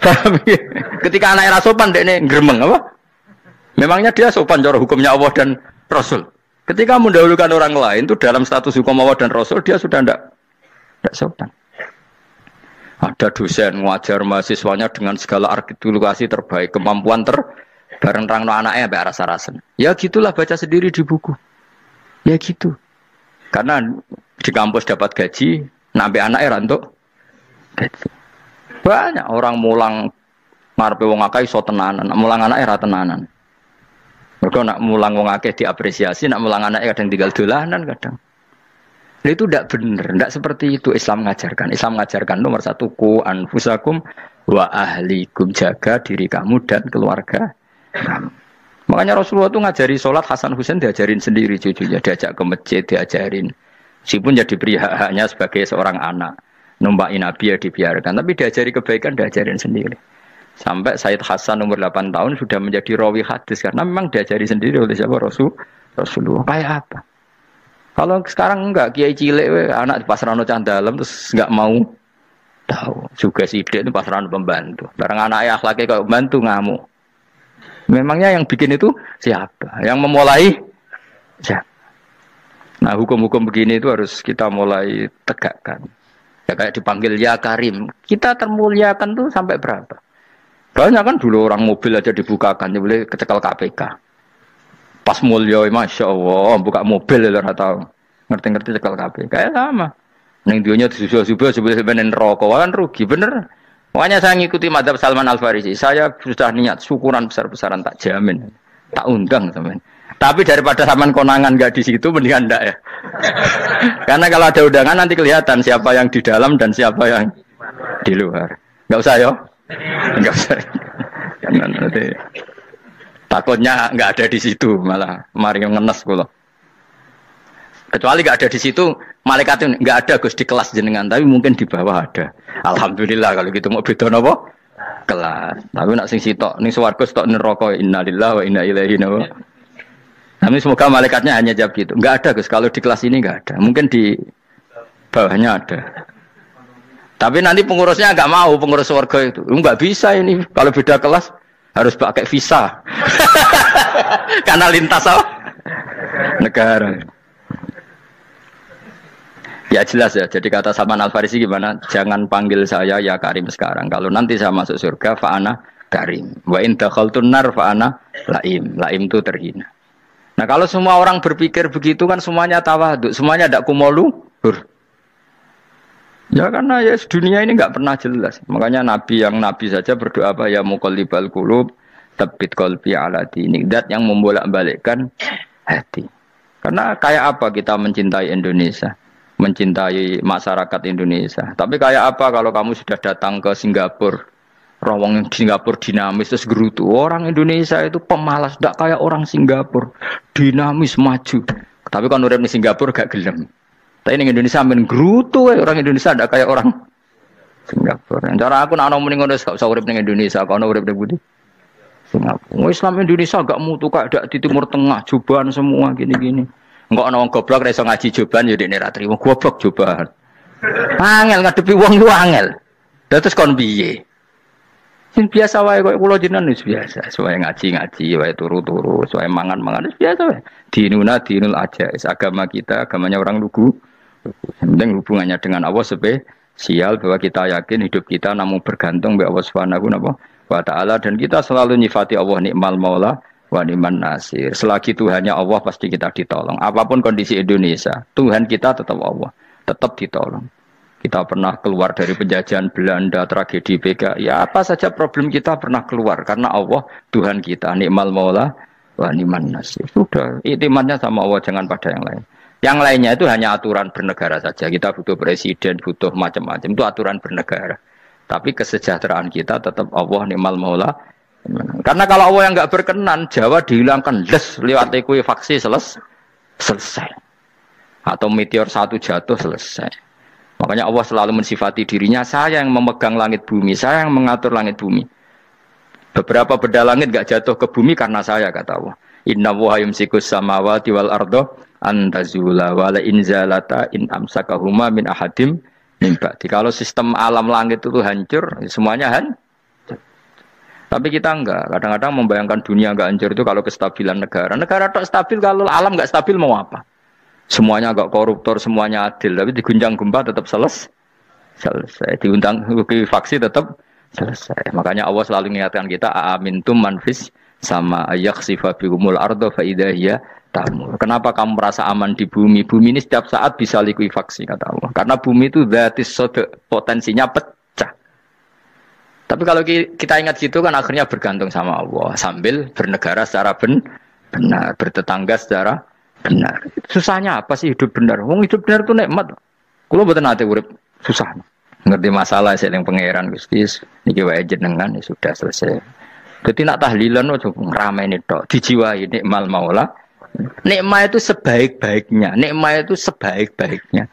Tapi ketika anaknya rasopan dekne gremeng apa? Memangnya dia sopan cara hukumnya Allah dan Rasul. Ketika mendahulukan orang lain itu dalam status hukum Allah dan Rasul dia sudah tidak sopan. Ada dosen ngajar mahasiswanya dengan segala artikulasi terbaik, kemampuan bareng terang no anaknya sampai rasa-rasen. Ya gitulah baca sendiri di buku. Ya gitu. Karena di kampus dapat gaji, nabi anaknya rantuk gaji. Banyak orang mulang ngarepe wong akeh iso tenanan, mulang anake ra tenanan. Mergo nak mulang wong akeh diapresiasi, nak mulang anake kadang tinggal dolanan kadang. Nah, itu tidak benar, tidak seperti itu Islam mengajarkan. Islam mengajarkan nomor satu ku anfusakum wa ahlikum, jaga diri kamu dan keluarga kamu. Makanya Rasulullah itu ngajari sholat, Hasan Husain diajarin sendiri cucunya, diajak ke masjid, diajarin. Meskipun jadi beri hak-haknya sebagai seorang anak, numpakin Nabi ya dibiarkan, tapi diajari kebaikan, diajarin sendiri. Sampai Sayyid Hasan umur 8 tahun sudah menjadi rawi hadis karena memang diajari sendiri oleh siapa Rasulullah. Kayak apa? Kalau sekarang enggak, kiai cilik anak di pasrano candalem terus enggak mau tahu. Juga si ide itu pasrano pembantu. Barang anaknya akhlaknya kayak pembantu ngamuk. Memangnya yang bikin itu siapa? Yang memulai siapa? Nah, hukum-hukum begini itu harus kita mulai tegakkan. Ya kayak dipanggil ya Karim. Kita termuliakan tuh sampai berapa? Banyak kan dulu orang mobil aja dibukakan, dia boleh kecekel KPK. Pas mulia, Masya Allah, buka mobil ya tahu. Ngerti-ngerti cekel KPK. Kayak sama. Neng dionya disusul-susul sebenarnya rokok, kan rugi, bener. Makanya saya ngikuti madhab Salman Al-Farisi. Saya sudah niat syukuran besar-besaran, tak jamin, tak undang teman. Tapi daripada saman konangan nggak di situ, mendingan enggak ya. Karena kalau ada undangan nanti kelihatan siapa yang di dalam dan siapa yang di luar. Nggak usah yo, nggak usah. Karena nanti takutnya nggak ada di situ, malah mari ngenes kulo. Kecuali nggak ada di situ, malaikat itu nggak ada Gus di kelas jenengan, tapi mungkin di bawah ada. Alhamdulillah kalau gitu mau beda nopo kelas. Tapi nak sing sitok ning swarga stok neraka innalillahi wa inna ilaihi raji'un. Tapi semoga malaikatnya hanya jawab gitu. Nggak ada Gus, kalau di kelas ini nggak ada. Mungkin di bawahnya ada. Tapi nanti pengurusnya nggak mau, pengurus swarga itu. Nggak bisa ini kalau beda kelas harus pakai visa. Karena lintas apa? Negara. Ya jelas ya, jadi kata Salman Al-Farisi gimana? Jangan panggil saya ya Karim sekarang. Kalau nanti saya masuk surga, fa'ana Karim. Wa in dakhaltun nar fa'ana Laim. Laim itu terhina. Nah kalau semua orang berpikir begitu kan semuanya tawadhu, semuanya tidak kumoluhur. Ya karena ya dunia ini nggak pernah jelas. Makanya Nabi yang Nabi saja berdoa apa ya muqallibal qulub, tsabbit qalbi ala dinik. Dat yang membolak-balikkan hati. Karena kayak apa kita mencintai Indonesia? Mencintai masyarakat Indonesia. Tapi kayak apa kalau kamu sudah datang ke Singapura, rawang Singapura dinamis terus gerutu. Orang Indonesia itu pemalas, tidak kayak orang Singapura, dinamis maju. Tapi kalau urip di Singapura gak gelem. Tapi di Indonesia men gerutu, orang Indonesia tidak kayak orang Singapura. Cara aku nak ngomong ngono gak usah urip di Indonesia, kalau urip di Budi. Singapura. Islam Indonesia gak mutu kayak di Timur Tengah, jubahan semua gini-gini. Enggak ana wong goblok ra iso ngaji joban ya dekne ra trimo goblok joban. Angel ngadepi wong lu angel. Terus kon piye? Sing biasa wae koyo kula jenengan wis biasa, suwe ngaji-ngaji wae turu-turu, suwe mangan-mangan wis biasa wae. Dinuna dinul aja, agama kita agamanya orang lugu. Penting hubungannya dengan Allah spesial bahwa kita yakin hidup kita namun bergantung kepada Allah Subhanahu wa taala dan kita selalu nyifati Allah nikmal maula wa ni'man nasir. Selagi Tuhannya Allah pasti kita ditolong. Apapun kondisi Indonesia, Tuhan kita tetap Allah, tetap ditolong. Kita pernah keluar dari penjajahan Belanda, tragedi PKI, ya apa saja problem kita pernah keluar karena Allah Tuhan kita, ni'mal maula wa ni'man nasir. Sudah, iktimatnya sama Allah, jangan pada yang lain. Yang lainnya itu hanya aturan bernegara saja. Kita butuh presiden, butuh macam-macam, itu aturan bernegara. Tapi kesejahteraan kita tetap Allah ni'mal maula. Karena kalau Allah yang nggak berkenan, Jawa dihilangkan les lewat ekuifaksi selesai. Atau meteor satu jatuh selesai. Makanya Allah selalu mensifati dirinya, saya yang memegang langit bumi, saya yang mengatur langit bumi. Beberapa benda langit nggak jatuh ke bumi karena saya, kata Allah. Inna wa yumsikus samawati wal ardo antazula wala inzalata in amsakahuma min ahadim min ba'di. Kalau sistem alam langit itu hancur, semuanya Tapi kita enggak. Kadang-kadang membayangkan dunia enggak hancur itu kalau kestabilan negara. Negara tak stabil, kalau alam enggak stabil mau apa? Semuanya enggak koruptor, semuanya adil. Tapi diguncang gempa tetap selesai. Diundang faksi tetap selesai. Makanya Allah selalu mengingatkan kita, aamintum manfis sama yakhsifa bihumul ardo fa idza hiya tamur. Kenapa kamu merasa aman di bumi? Bumi ini setiap saat bisa likuifaksi kata Allah. Karena bumi itu dzatis sodok, potensinya pecah. Tapi kalau kita ingat gitu kan akhirnya bergantung sama Allah sambil bernegara secara benar, bertetangga secara benar. Susahnya apa sih hidup benar? Wong hidup benar itu nikmat. Kulo mboten nate urip susah. Ngerti masalah sing pangeran Gusti niki wae jenengan ya sudah selesai. Dadi nak tahlilan ojo ngrameni tok, dijiwai nikmal maula. Nikmat itu sebaik-baiknya, nikmat itu sebaik-baiknya.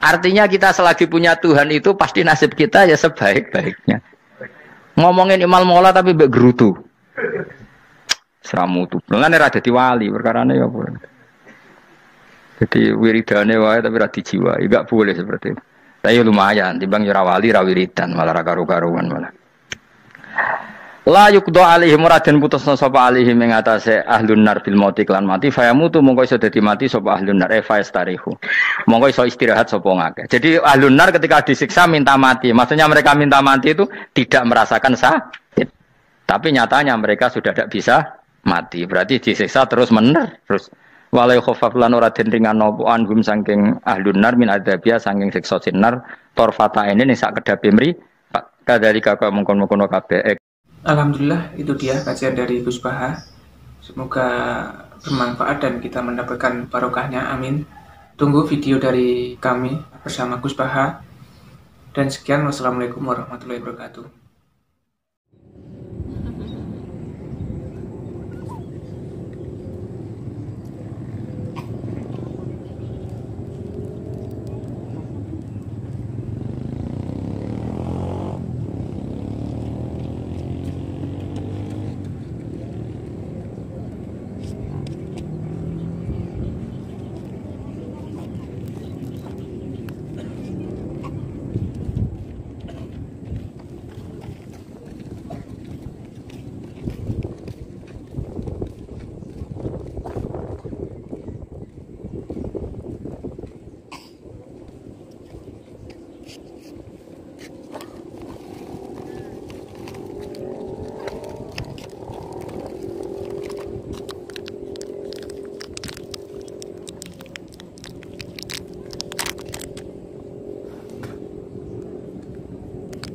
Artinya kita selagi punya Tuhan itu pasti nasib kita ya sebaik-baiknya. Ngomongin imal maula tapi mbek gerutu. Seramutu. Lan ora dadi wali perkarane ya apa. Jadi wiridane wae tapi ora dijiwai, enggak boleh seperti itu. Tapi lumayan, timbang ora wali ra wiridan malah ra karu-karuan malah. La yuqda alaihim raden putusna sapa alaihim ing atase ahlun nar bil mauti lan mati fayamutu mongko iso dadi mati sapa ahlun nar fayastarihu. Mongko iso istirahat sapa ngakeh. Jadi ahlun nar ketika disiksa minta mati. Maksudnya mereka minta mati itu tidak merasakan sakit. Tapi nyatanya mereka sudah tidak bisa mati. Berarti disiksa terus terus walai khofaf lan ora den ringan napa anhum saking ahlun nar min adzabia saking siksa sinar torfata ini ning sak kedape mri kadalika kaya mungkon-mungkon kabeh. Alhamdulillah itu dia kajian dari Gus Baha. Semoga bermanfaat dan kita mendapatkan barokahnya, amin. Tunggu video dari kami bersama Gus Baha. Dan sekian, wassalamualaikum warahmatullahi wabarakatuh.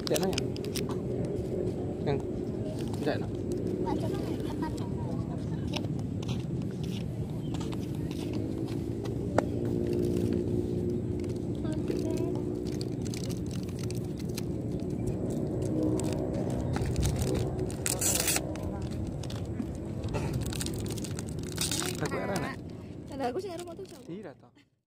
Tidak nanya. Yang tidak nak. Aku era nak. Ada aku sih rumah tuh. Tidak tahu.